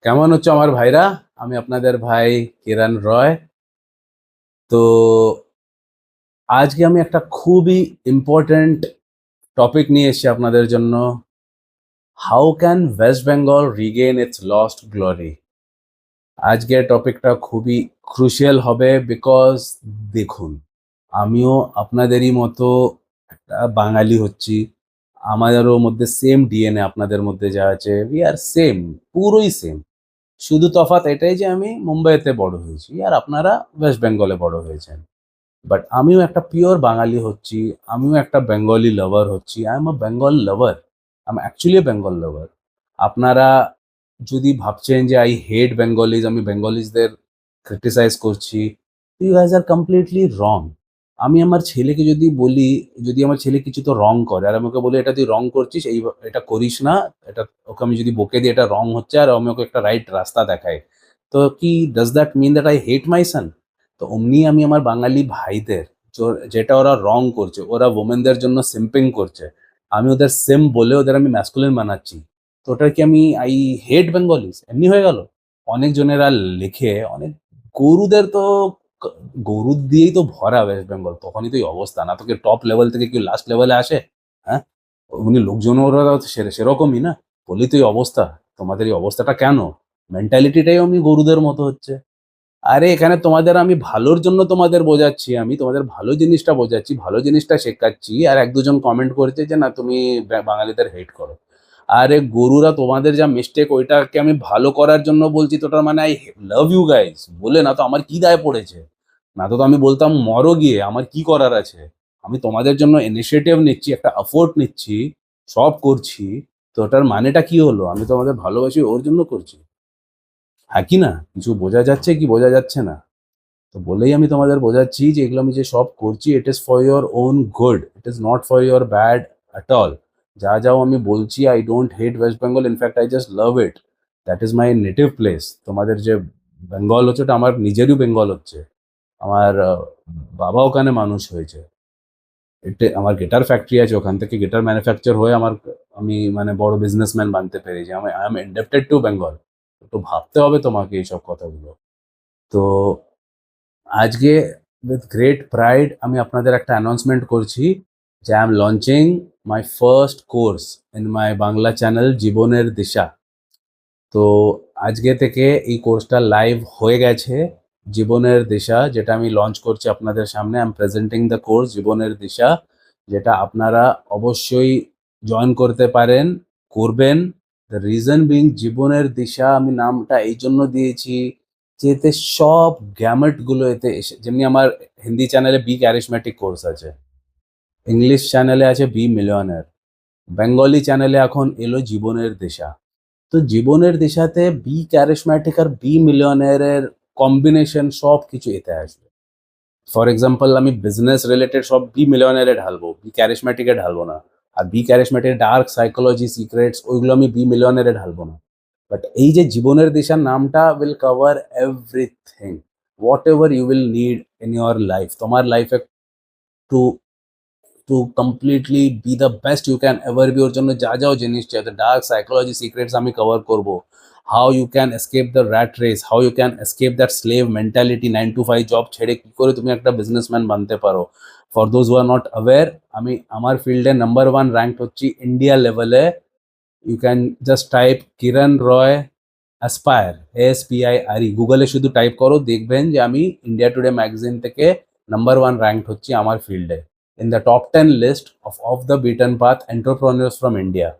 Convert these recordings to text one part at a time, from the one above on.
কেমন হচ্ছে আমার ভাইরা? আমি আপনাদের ভাই কিরণ রয়। তো আজকে আমি একটা খুবই ইম্পর্ট্যান্ট টপিক নিয়ে এসেছি আপনাদের জন্য। How can West Bengal Regain it's lost glory? আজকের টপিকটা খুবই ক্রুশিয়াল হবে বিকজ দেখুন, আমিও আপনাদেরই মতো একটা বাঙালি হচ্ছি। আমাদেরও মধ্যে সেম ডিএনএ আপনাদের মধ্যে যা আছে, উই আর সেম, পুরোই সেম। শুধু তফাৎ এটাই যে আমি মুম্বাইতে বড় হয়েছি আর আপনারা ওয়েস্ট বেঙ্গলে বড় হয়েছেন। বাট আমিও একটা পিওর বাঙালি হচ্ছি, আমিও একটা বেঙ্গলি লাভার হচ্ছি। I am a Bengal lover, I am actually Bengal lover. আপনারা যদি ভাবছেন যে আই হেট বেঙ্গলিজ, আমি বেঙ্গলিজদের ক্রিটিসাইজ করছি, you guys are completely wrong. আমি আমার ছেলেকে যদি বলি, যদি আমার ছেলে কিছু তো রং করে আর আমি ওকে বলি এটা তুই রং করছিস, এটা করিস না, এটা ওকে আমি যদি বকে দিই এটা রং হচ্ছে আর আমি ওকে একটা রাইট রাস্তা দেখাই, তো কি does that mean that I hate my son? তো অমনি আমি আমার বাঙালি ভাইদের যেটা ওরা রং করছে, ওরা ওমেনদের জন্য সিম্পিং করছে, আমি ওদের সেম বলে ওদের আমি ম্যাসকুলিন বানাচ্ছি, তো ওটা কি আমি আই হেট বেঙ্গলিজ এমনি হয়ে গেল? অনেক জনেরা লেখে, অনেক গরুদের তো ক- গরু দিয়েই তো ভরা ওয়েস্ট বেঙ্গল, তখনই তো এই অবস্থা, না তোকে টপ লেভেল থেকে কি লাস্ট লেভেলে আসে? হ্যাঁ, উনি লোকজন ওরা তো সেরকমই না, বলি তো এই অবস্থা। তোমাদের এই অবস্থাটা কেন? মেন্টালিটিটাই আমি গরুদের মতো হচ্ছে। আরে এখানে তোমাদের আমি ভালোর জন্য তোমাদের বোঝাচ্ছি, আমি তোমাদের ভালো জিনিসটা বোঝাচ্ছি, ভালো জিনিসটা শেখাচ্ছি, আর এক দুজন কমেন্ট করেছে যে না তুমি বাঙালিদের হেট করো। আরে গরুরা তোমাদের যা মিস্টেক ওইটাকে আমি ভালো করার জন্য বলছি, তো ওটার মানে আই লাভ ইউ গাইস বলে না তো আমার কি দায় পড়েছে? না তো আমি বলতাম মরো গিয়ে, আমার কি করার আছে? আমি তোমাদের জন্য ইনিশিয়েটিভ নিচ্ছি, একটা এফোর্ট নিচ্ছি, সব করছি, তো ওটার মানেটা কি হলো? আমি তোমাদের ভালোবাসি ওর জন্য করছি, হ্যাঁ কি না? কিছু বোঝা যাচ্ছে কি বোঝা যাচ্ছে না? তো বলেই আমি তোমাদের বোঝাচ্ছি যে এগুলো আমি যে সব করছি, it is for your own good, it is not for your bad at all. যা যাও আমি বলছি, I don't hate West Bengal, in fact I just love it. That is my native place. তোমাদের যে বেঙ্গল হচ্ছে ওটা আমার নিজেরই বেঙ্গল হচ্ছে। আমার বাবা ওখানে মানুষ হয়েছে। এটা আমার গিটার ফ্যাক্টরি আছে, ওখান থেকে গিটার ম্যানুফ্যাকচার হয়ে আমি মানে বড় বিজনেসম্যান বানতে পেরেছি। আমি আই এম ইন্ডেপ্টেড টু বেঙ্গল। একটু ভাবতে হবে তোমাকে এইসব কথাগুলো। তো আজকে উইথ গ্রেট প্রাইড আমি আপনাদের একটা অ্যানাউন্সমেন্ট করছি যে I am launching my first course in my Bangla channel জীবনের দিশা। তো আজকে থেকে এই কোর্সটা লাইভ হয়ে গেছে। জীবনের দিশা যেটা আমি লঞ্চ করছি আপনাদের সামনে, I am presenting the course জীবনের দিশা, যেটা আপনারা অবশ্যই জয়েন করতে পারেন, করবেন। দ্য রিজন বিং জীবনের দিশা আমি নামটা এই জন্য দিয়েছি যে এতে সব গ্যামেটগুলো এতে এসে, যেমনি আমার হিন্দি চ্যানেলে বি ক্যারিশম্যাটিক কোর্স আছে, ইংলিশ চ্যানেলে আছে বি মিলিয়নার, বেঙ্গলি চ্যানেলে এখন এলো জীবনের দিশা। তো জীবনের দিশাতে বি ক্যারিশম্যাটিক আর বি মিলিয়নারের কম্বিনেশন সব কিছু এতে আসবে। ফর এক্সাম্পল আমি বিজনেস রিলেটেড সব বি মিলিয়নারে ঢালবো, বি ক্যারিশম্যাটিকে ঢালবো না। আর B charismatic dark psychology secrets ওইগুলো আমি বি মিলিয়নারে ঢালবো না। বাট এই যে জীবনের দিশার নামটা will cover everything, whatever you will need in your life, তোমার লাইফে to to completely be the best you can ever be, ওর জন্য যা যাও জিনিস চাই, ডার্ক সাইকোলজি সিক্রেটস আমি কভার করবো। How you can escape the rat race, how you can escape that slave mentality, 9 to 5 job ছেড়ে কি করে তুমি একটা বিজনেসম্যান বানতে পারো। For those who are not aware, আমি আমার ফিল্ডে নাম্বার 1 র্যাঙ্ক হচ্ছি ইন্ডিয়া লেভেলে। You can just type Kiran Roy aspire, ASPIRE, গুগলে শুধু টাইপ করো, দেখবেন যে আমি ইন্ডিয়া টুডে ম্যাগাজিন থেকে নাম্বার 1 র্যাঙ্ক হচ্ছি আমার ফিল্ডে, in the top 10 list of the beaten path entrepreneurs from India.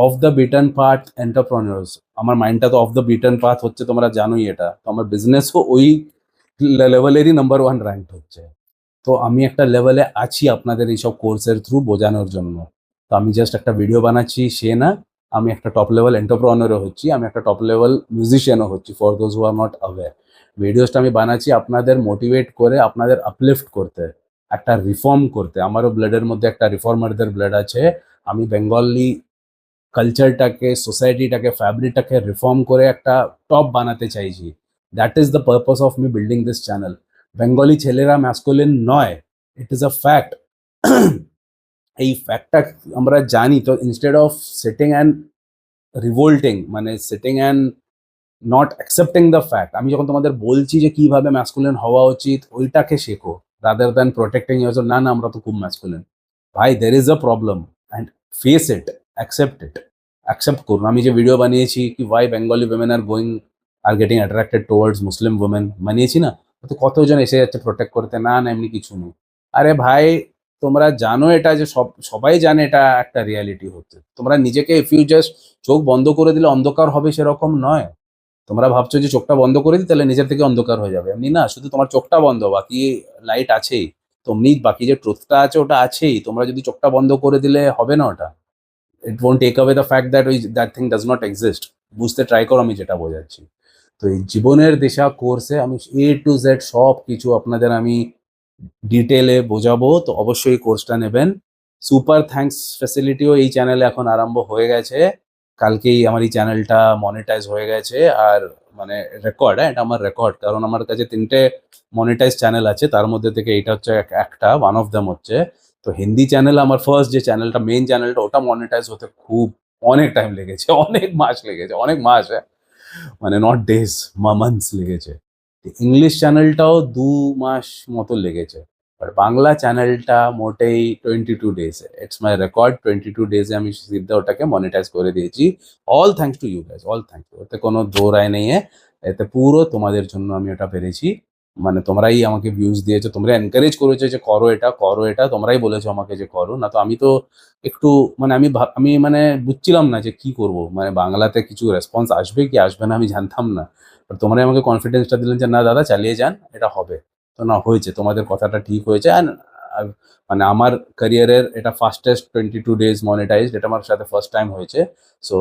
Of the beaten path entrepreneurs, আমার মাইন্ডটা তো অফ দ্য বিটন পাথ হচ্ছে, তোমরা জানোই এটা, তো আমার বিজনেসও ওই লেভেলেরই নাম্বার 1 র্যাঙ্ক হচ্ছে। তো আমি একটা লেভেলে আছি আপনাদের এইসব কোর্সের থ্রু বোঝানোর জন্য। তো আমি জাস্ট একটা ভিডিও বানাচ্ছি সে না, আমি একটা টপ লেভেল এন্টারপ্রেনিউরও হচ্ছি, আমি একটা টপ লেভেল মিউজিশিয়ানও হচ্ছি, for those who are not aware. ভিডিওসটা আমি বানাচ্ছি আপনাদের মোটিভেট করে, আপনাদের আপলিফট করতে, একটা রিফর্ম করতে। আমারও ব্লাডের মধ্যে একটা রিফর্মারদের ব্লাড আছে। আমি বেঙ্গলি কালচারটাকে, সোসাইটিটাকে, ফ্যাব্রিকটাকে রিফর্ম করে একটা টপ বানাতে চাইছি। That is the purpose of me building this channel. Bengali ছেলেরা ম্যাসকুলিন নয়, ইট ইজ আ ফ্যাক্ট। এই ফ্যাক্টটা আমরা জানি, তো instead of sitting and revolting, মানে sitting and not accepting the fact. আমি যখন তোমাদের বলছি যে কিভাবে ম্যাসকুলিন হওয়া উচিত ওইটাকে শেখো, রাদার দ্যান প্রোটেক্টিং ইয়োরসেলফ। না না আমরা তো খুব ম্যাসকুলিন। ভাই there is a problem and face it, accept it, accept করুন। আমি যে ভিডিও বানিয়েছি কি why Bengali women are getting attracted towards Muslim women, বানিয়েছি না? তো কতজন এসে যাচ্ছে প্রোটেক্ট করতে, না না এমনি কিছু নেই। আরে ভাই তোমরা জানো এটা যে সবাই জানে এটা একটা রিয়ালিটি হচ্ছে। তোমরা নিজেকে ইফ ইউ জাস্ট চোখ বন্ধ করে দিলে অন্ধকার হবে সেরকম নয়। তোমরা ভাবছো যে চোখটা বন্ধ করে দিই তাহলে নিজের থেকে অন্ধকার হয়ে যাবে, এমনি না। শুধু তোমার চোখটা বন্ধ, বাকি লাইট আছেই। তেমনি বাকি যে ট্রুথটা আছে ওটা আছেই। তোমরা যদি চোখটা বন্ধ করে দিলে হবে না ওটা। It won't take away the fact that that thing does not exist. বুঝতে ট্রাই করো আমি যেটা বোঝাচ্ছি। তো এই জীবনের দিশা কোর্সে আমি A to Z সব কিছু আপনাদের আমি ডিটেলে বোঝাবো। তো অবশ্যই কোর্সটা নেবেন। সুপার থ্যাঙ্কস ফ্যাসিলিটিও এই চ্যানেলে এখন আরম্ভ হয়ে গেছে। কালকেই আমার এই চ্যানেলটা মনিটাইজ হয়ে গেছে। আর মানে রেকর্ড, হ্যাঁ এটা আমার রেকর্ড, কারণ আমার কাছে 3টে মনিটাইজ চ্যানেল আছে, তার মধ্যে থেকে এইটা হচ্ছে একটা ওয়ান অফ দেম হচ্ছে। তো হিন্দি চ্যানেল আমার ফার্স্ট যে চ্যানেলটা, মেইন চ্যানেলটা, ওটা মনিটাইজ হতে খুব অনেক টাইম লেগেছে, অনেক মাস লেগেছে, অনেক মাস, হ্যাঁ মানে নট ডেজ, মান্থস লেগেছে। ইংলিশ চ্যানেলটাও 2 মাস মতো লেগেছে। বাট বাংলা চ্যানেলটা মোটেই 22 ডেজে, ইটস মাই রেকর্ড। 22 ডেজে আমি সিদ্ধা ওটাকে মনিটাইজ করে দিয়েছি। All thanks to you guys, all thanks. ওতে কোনো দো রায় নেই। এতে পুরো তোমাদের জন্য আমি ওটা পেরেছি। মানে তোমরাই আমাকে ভিউজ দিয়েছো, তোমরা এনকারেজ করেছো যে করো এটা করো এটা, তোমরাই বলেছো আমাকে যে করো। না তো আমি তো একটু মানে আমি মানে বুঝছিলাম না যে কি করব, মানে বাংলাতে কিছু রেসপন্স আসবে কি আসবে না আমি জানতাম না। বাট তোমরাই আমাকে কনফিডেন্সটা দিলেন যে না দাদা চালিয়ে যান, এটা হবে। তো না, হয়েছে, তোমাদের কথাটা ঠিক হয়েছে। অ্যান্ড মানে আমার ক্যারিয়ারের এটা ফাস্টেস্ট 22 ডেজ মনিটাইজড, এটা আমার সাথে ফার্স্ট টাইম হয়েছে। So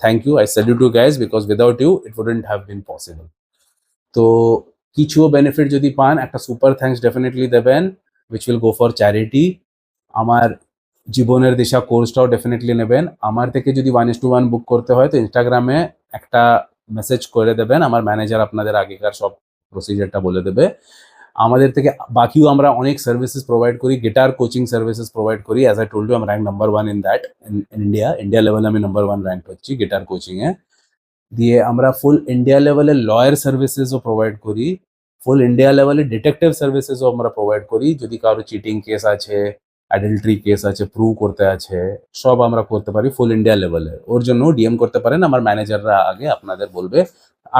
thank you, I salute you guys, because without you it wouldn't have been possible. তো কিছুও বেনিফিট যদি পান, একটা সুপার থ্যাঙ্কস ডেফিনেটলি দেবেন, which will go for charity. আমার জীবনের দিশা কোর্সটাও ডেফিনেটলি নেবেন। আমার থেকে যদি 1:1 বুক করতে হয় তো ইনস্টাগ্রামে একটা মেসেজ করে দেবেন, আমার ম্যানেজার আপনাদের আগেকার সব প্রসিজারটা বলে দেবে। আমাদের থেকে বাকিও আমরা অনেক সার্ভিসেস প্রোভাইড করি, গিটার কোচিং সার্ভিসেস প্রোভাইড করি। As I told you, I am rank number 1 in that, in India লেভেলে আমি নাম্বার 1 র্যাঙ্ক হচ্ছি গিটার কোচিংয়ে। দিয়ে আমরা ফুল ইন্ডিয়া লেভেলে লয়ার সার্ভিসেসও প্রোভাইড করি, ফুল ইন্ডিয়া লেভেলে ডিটেকটিভ সার্ভিসেসও আমরা প্রোভাইড করি। যদি কারো চিটিং কেস আছে, অ্যাডাল্টারি কেস আছে, প্রুভ করতে আছে, সব আমরা করতে পারি ফুল ইন্ডিয়া লেভেলে। ওর জন্য ডিএম করতে পারেন, আমার ম্যানেজাররা আগে আপনাদের বলবে।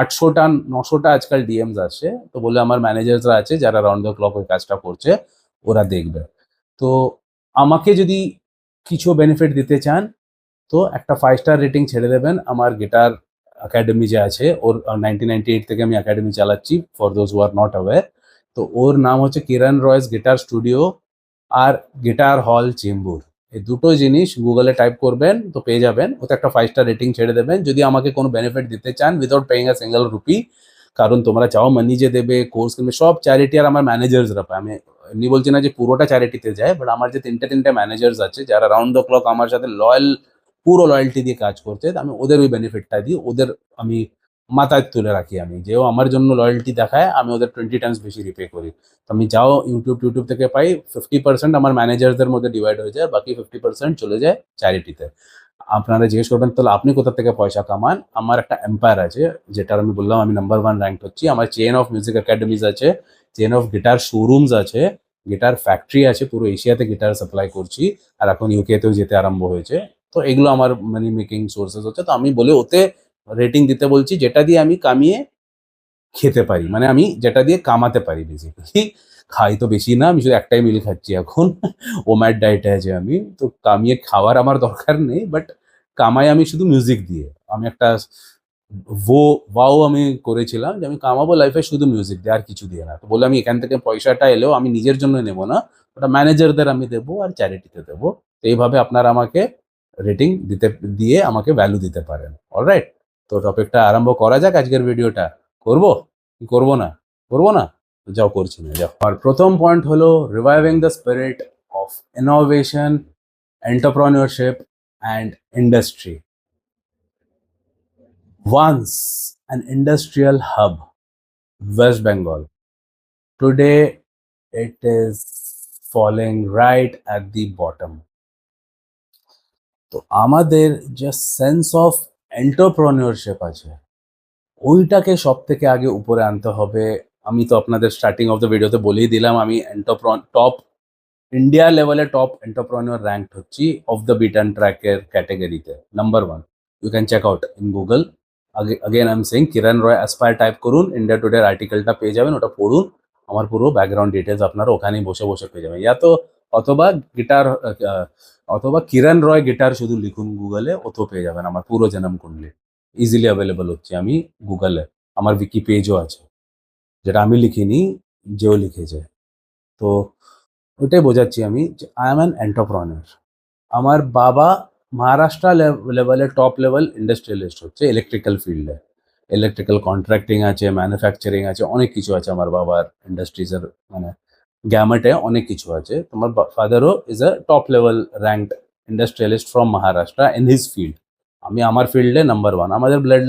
800টা 900টা আজকাল ডিএমস আসে, তো বলে আমার ম্যানেজাররা আছে যারা রাউন্ড দ্য ক্লক ওই কাজটা করছে, ওরা দেখবে। তো আমাকে যদি কিছু বেনিফিট দিতে চান তো একটা 5 স্টার রেটিং ছেড়ে দেবেন আমার গিটার একাডেমি যে আছে ওর। 1998 থেকে আমি একাডেমি চালাচ্ছি, for those who are not aware. তো ওর নাম হচ্ছে কিরণ রয়েস গিটার স্টুডিও আর গিটার হল চেম্বুর। এই দুটো জিনিস গুগলে টাইপ করবেন তো পেয়ে যাবেন। ওতে একটা 5 স্টার রেটিং ছেড়ে দেবেন যদি আমাকে কোনো বেনিফিট দিতে চান without paying a single rupee. কারণ তোমরা চাও মানি যে দেবে, কোর্স কিনবে, সব চ্যারিটি আর আমার ম্যানেজার্সরা পায়। আমি এমনি বলছি না যে পুরোটা চ্যারিটিতে যায়, বাট আমার যে 3টে ম্যানেজার্স আছে যারা রাউন্ড দ্য ক্লক আমার সাথে লয়াল, পুরো লয়্যালটি দিয়ে কাজ করছে, আমি ওদের ওই বেনিফিটটা দিই। ওদের আমি মাথায় তুলে রাখি, আমি যেও আমার জন্য লয়্যালটি দেখায় আমি ওদের 20 টাইমস বেশি রিপে করি। তো আমি যাও ইউটিউব থেকে পাই 50% আমার ম্যানেজারদের মধ্যে ডিভাইড হয়ে যায়, বাকি 50% চলে যায় চ্যারিটিতে। আপনারা জিজ্ঞেস করবেন তাহলে আপনি কোথা থেকে পয়সা কামান। আমার একটা এম্পায়ার আছে, যেটার আমি বললাম আমি নাম্বার 1 র্যাঙ্ক হচ্ছি। আমার চেন অফ মিউজিক একাডেমিজ আছে, চেন অফ গিটার শোরুমস আছে, গিটার ফ্যাক্টরি আছে, পুরো এশিয়াতে গিটার সাপ্লাই করছি। আর এখন ইউকেতেও যেতে আরম্ভ হয়েছে। তো এগুলো আমার মানি মেকিং সোর্সেস হচ্ছে। তো আমি বলে ওতে রেটিং দিতে বলছি যেটা দিয়ে আমি কামিয়ে খেতে পারি, মানে আমি যেটা দিয়ে কামাতে পারি বেসিক্যালি। খাই তো বেশি না, আমি শুধু একটাই মিল খাচ্ছি এখন, ওম্যাড ডায়েটে আছে আমি। তো কামিয়ে খাওয়ার আমার দরকার নেই, বাট কামাই আমি শুধু মিউজিক দিয়ে। আমি একটা ওয়াও আমি করেছিলাম যে আমি কামাবো লাইফে শুধু মিউজিক দিয়ে, আর কিছু দিয়ে না। তো বলে আমি এখান থেকে পয়সাটা এলেও আমি নিজের জন্য নেবো না, ওটা ম্যানেজারদের আমি দেবো আর চ্যারিটিতে দেবো। তো এইভাবে আপনারা আমাকে রেটিং দিয়ে আমাকে ভ্যালু দিতে পারেন। অলরাইট, তো টপিকটা আরম্ভ করা যাক আজকের ভিডিওটা। করবো কি করবো না? করবো না? তো যাও, করছি না, যাও। আর প্রথম পয়েন্ট হলো reviving the spirit of innovation, entrepreneurship and industry. Once an industrial hub, West Bengal, today it is falling right at the bottom. তো আমাদের যে সেন্স অফ এন্টারপ্রেনিউরশিপ আছে, ওইটাকে সব থেকে আগে উপরে আনতে হবে। আমি তো আপনাদের স্টার্টিং অফ দ্য ভিডিওতে বলেই দিলাম, আমি টপ ইন্ডিয়া লেভেলে টপ এন্টারপ্রেনিউর র্যাঙ্কড হচ্ছি অফ দ্য বিট অ্যান্ড ট্র্যাকের ক্যাটেগরিতে, number one. You can check out in Google. Again I am saying Kiran Roy aspire type করুন, ইন্ডিয়া টুডের আর্টিকেলটা পেয়ে যাবেন, ওটা পড়ুন, আমার পুরো ব্যাকগ্রাউন্ড ডিটেলস আপনারা ওখানেই বসে বসে পেয়ে যাবেন। তো অথবা গিটার, অথবা কিরণ রয় গিটার শুধু লিখুন গুগলে, ওতেও পেয়ে যাবেন আমার পুরো জনম কুণ্ডলী। ইজিলি অ্যাভেলেবল হচ্ছে আমি গুগলে। আমার উইকি পেজও আছে, যেটা আমি লিখিনি, যেও লিখেছে। তো ওইটাই বোঝাচ্ছি আমি যে আই এম অ্যান এন্টারপ্রেনিউর। আমার বাবা মহারাষ্ট্র লেভেলে টপ লেভেল ইন্ডাস্ট্রিয়ালিস্ট হচ্ছে ইলেকট্রিক্যাল ফিল্ডে। ইলেকট্রিক্যাল কন্ট্রাক্টিং আছে, ম্যানুফ্যাকচারিং আছে, অনেক কিছু আছে আমার বাবার ইন্ডাস্ট্রিজের, মানে গ্যামেটে অনেক কিছু আছে। তোমার ফাদারও is a top level ranked industrialist from Maharashtra in his field. আমি আমার ফিল্ডে নাম্বার ওয়ান। আমাদের ব্লাড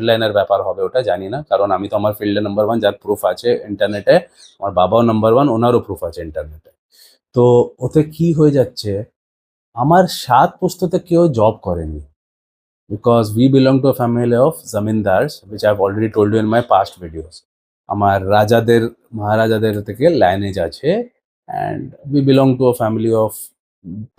লাইনের ব্যাপার হবে ওটা জানি না, কারণ আমি তো আমার ফিল্ডে নাম্বার ওয়ান, যার প্রুফ আছে ইন্টারনেটে। আমার বাবাও নাম্বার ওয়ান, ওনারও প্রুফ আছে ইন্টারনেটে। তো ওতে কি হয়ে যাচ্ছে, আমার সাত পুস্তকে কেউ জব করেনি, because we belong to a family of zamindars, which I have already told you in my past videos. আমার রাজাদের মহারাজাদের থেকে লাইনেজ আছে, and we belong to a family of,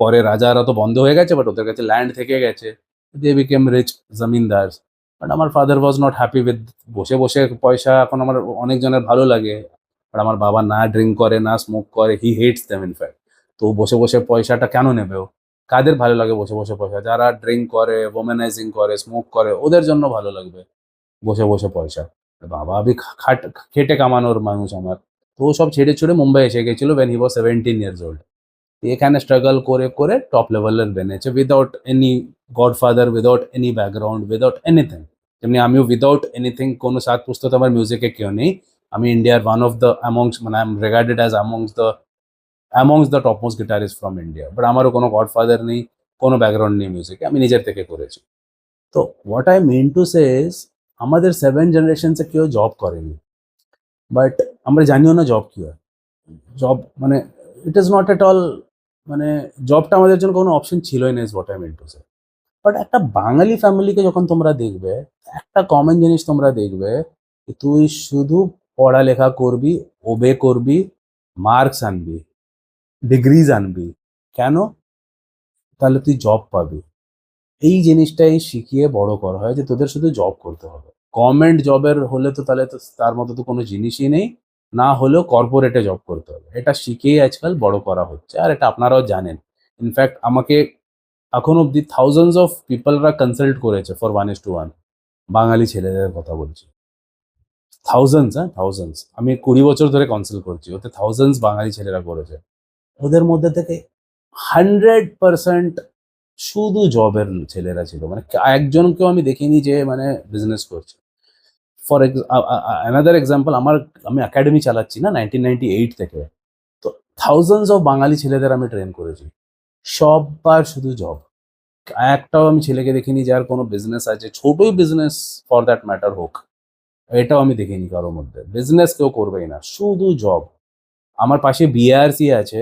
পরে রাজারা তো বন্ধ হয়ে গেছে, বাট ওদের কাছে ল্যান্ড থেকে গেছে, দে বিকেম রিচ জমিনদার্স। বাট আমার father was not happy with বসে বসে পয়সা। এখন আমার অনেকজনের ভালো লাগে, বাট আমার বাবা না ড্রিঙ্ক করে, না স্মোক করে, হি হেটস দেম ইনফ্যাক্ট। তো ও বসে বসে পয়সাটা কেন নেবে ও? কাদের ভালো লাগে বসে বসে পয়সা? যারা ড্রিঙ্ক করে, ওমেনাইজিং করে, স্মোক করে, ওদের জন্য ভালো লাগবে বসে বসে পয়সা। বাবা আমি খেটে কামানোর মানুষ আমার। তো ও সব ছেড়ে ছুড়ে মুম্বাই এসে গেছিল when he was 17 years old। এখানে স্ট্রাগল করে করে টপ লেভেলের বেনেছে, without any godfather, without any background, without anything. তেমনি আমিও উইদাউট এনিথিং, কোনো সাত পুস্তক আমার মিউজিকে কেউ নেই। আমি ইন্ডিয়ার ওয়ান অফ দ্য অ্যামংস, মানে I am regarded as amongst the topmost guitarist from India. But আমারও কোনো গডফাদার নেই, কোনো ব্যাকগ্রাউন্ড নেই মিউজিকে, আমি নিজের থেকে করেছি। তো what I mean to say is, আমাদের 7 জেনারেশনসে কেউ জব করেনি, বাট আমরা জানিও না জব কী হয়। জব মানে it is not at all, মানে জবটা আমাদের জন্য কোনো অপশন ছিলই না, is what I mean to say. But একটা বাঙালি ফ্যামিলিকে যখন তোমরা দেখবে, একটা কমন জিনিস তোমরা দেখবে, যে তুই শুধু পড়ালেখা করবি, ওবে করবি, মার্কস আনবি, ডিগ্রিজ আনবি, কেন? তাহলে তুই জব পাবি। এই জিনিসটাই শিখিয়ে বড় করা হয় যে তোদের শুধু জব করতে হবে। গভর্নমেন্ট জবের হলে তো তাহলে তো তার মতো তো কোনো জিনিসই নেই, না হলেও কর্পোরেটে জব করতে হবে। এটা শিখেই আজকাল বড় করা হচ্ছে, আর এটা আপনারাও জানেন। ইনফ্যাক্ট আমাকে এখন অব্দি থাউজেন্ডস অফ পিপলরা কনসাল্ট করেছে ফর 1:1। বাঙালি ছেলেদের কথা বলছি, থাউজেন্ডস, হ্যাঁ থাউজেন্ডস। আমি 20 বছর ধরে কনসাল্ট করছি, ওতে থাউজেন্ডস বাঙালি ছেলেরা করেছে। ওদের মধ্যে থেকে 100% শুধু জবের ছেলেরা ছিল, মানে একজনকেও আমি দেখিনি যে মানে বিজনেস করছে। ফর অ্যানাদার এক্সাম্পল, আমি একাডেমি চালাচ্ছি না 1998 থেকে। তো থাউজেন্ডস অফ বাঙালি ছেলেদের আমি ট্রেন করেছি, সবার শুধু জব। একটাও আমি ছেলেকে দেখিনি যার কোনো বিজনেস আছে, ছোটই বিজনেস ফর দ্যাট ম্যাটার হোক, এটাও আমি দেখিনি কারোর মধ্যে। বিজনেস কেউ করবেই না, শুধু জব। আমার পাশে বিআরসি আছে,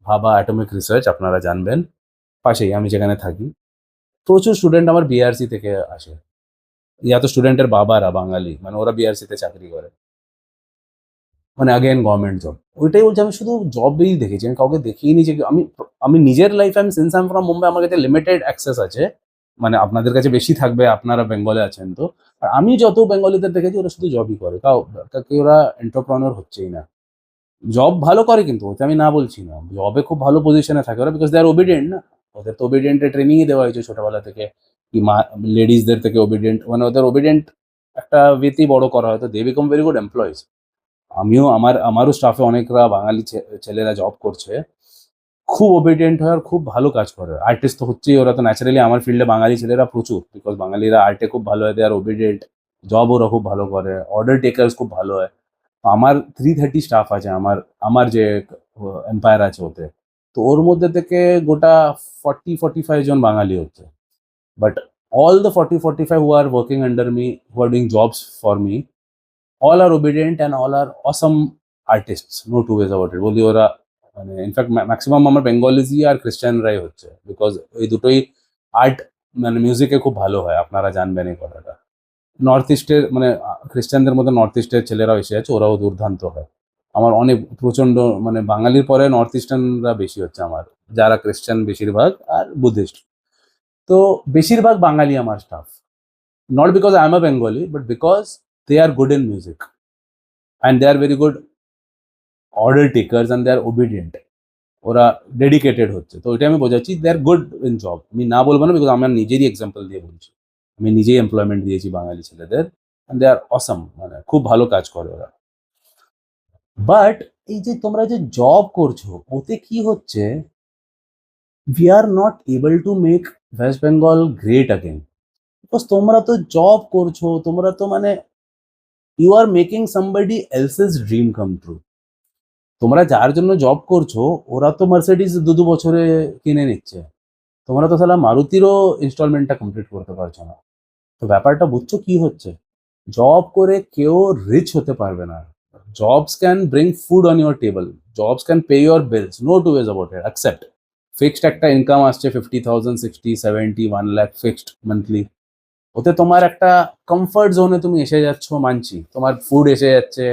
ভাবা অ্যাটমিক রিসার্চ, আপনারা জানবেন, পাশেই আমি যেখানে থাকি। প্রচুর স্টুডেন্ট আমার বিআরসি থেকে আসে, ইয়া তো স্টুডেন্টের বাবারা বাঙালি, মানে ওরা বিআরসিতে চাকরি করে, মানে আগেন গভর্নমেন্ট জব। ওইটাই বলছি, আমি শুধু জবেই দেখেছি, আমি কাউকে দেখিনি যে আমি আমি নিজের লাইফে, আমি since I am from Mumbai, আমার কাছে লিমিটেড অ্যাক্সেস আছে, মানে আপনাদের কাছে বেশি থাকবে, আপনারা বেঙ্গলে আছেন তো। আর আমি যত বেঙ্গলিদের দেখেছি ওরা শুধু জবই করে, কেউ ওরা এন্টারপ্রেনিউর হচ্ছেই না। জব ভালো করে কিন্তু, ওতে আমি না বলছি না, জবে খুব ভালো পজিশনে থাকে ওরা, বিকজ দে আর ওবিডিয়েন্ট না। ওদের তো ওবিডিয়েন্টের ট্রেনিংই দেওয়া হয়েছে ছোটবেলা থেকে, কি মা লেডিসদের থেকে ওবিডিয়েন্ট, মানে ওদের ওবিডিয়েন্ট একটা ওয়েতেই বড় করা হয়, তো they become very good employees. আমারও স্টাফে অনেকরা বাঙালি ছেলেরা জব করছে, খুব ওবিডিয়েন্ট হয় আর খুব ভালো কাজ করে। আর্টিস্ট তো হচ্ছেই ওরা, তো ন্যাচারালি আমার ফিল্ডে বাঙালি ছেলেরা প্রচুর, বিকজ বাঙালিরা আর্টে খুব ভালো হয়, দে আর ওবিডিয়েন্ট। জব ওরা খুব ভালো করে, অর্ডার টেকার্স খুব ভালো হয়। আমার 330 স্টাফ আছে, আমার যে এম্পায়ার আছে ওতে। তো ওর মধ্যে থেকে গোটা 40-45 জন বাঙালি হচ্ছে। But all the 40-45 who are working under me, who are doing jobs for me, all are obedient and all are awesome artists, no two ways about it. বলি ওরা, মানে ইনফ্যাক্ট ম্যাক্সিমাম আমার বেঙ্গলিজই আর ক্রিশ্চিয়ানরাই হচ্ছে, বিকজ এই দুটোই আর্ট, মানে মিউজিকে খুব ভালো হয়, আপনারা জানবেন এই কথাটা। নর্থ ইস্টের মানে খ্রিস্টানদের মধ্যে নর্থ ইস্টের ছেলেরাও এসে আছে, ওরাও দুর্দান্ত হয়। আমার অনেক প্রচন্ড মানে বাঙালির পরে নর্থ ইস্টার্নরা বেশি হচ্ছে আমার, যারা ক্রিশ্চান বেশিরভাগ আর বুদ্ধিস্ট। তো বেশিরভাগ বাঙালি আমার staff, not because I am a Bengali but because they are good in music and they are very good order takers and they are obedient. ওরা ডেডিকেটেড হচ্ছে, তো ওইটা আমি বোঝাচ্ছি they are good in job. আমি না বলবো না, বিকজ আমার নিজেরই এক্সাম্পল দিয়ে বলছি। আমি নিজেই এমপ্লয়মেন্ট দিয়েছি বাঙালি ছেলেদের, দে আর অসাম, মানে খুব ভালো কাজ করে ওরা। বাট এই যে তোমরা যে জব করছো, ওতে কি হচ্ছে, we are not able to make West Bengal great again. Because তোমরা তো জব করছো, তোমরা তো মানে you are making somebody else's dream come true. তোমরা যার জন্য জব করছো, ওরা তো মার্সিডিজ দু দু বছরে কিনে নিচ্ছে, তোমরা তো সালা মারুতিরও ইনস্টলমেন্টটা কমপ্লিট করতে পারছো না। তো ব্যাপারটা বুঝছো কি হচ্ছে, জব করে কেউ রিচ হতে পারবে না। Jobs can bring food on your table, jobs can pay your bills, no two ways about it, accept. Fixed একটা ইনকাম আসছে 50,000, 60, 70, 1 লাখ ফিক্সড মান্থলি। ওতে তোমার একটা কমফর্ট জোনে তুমি এসে যাচ্ছ, মানছি, তোমার ফুড এসে যাচ্ছে,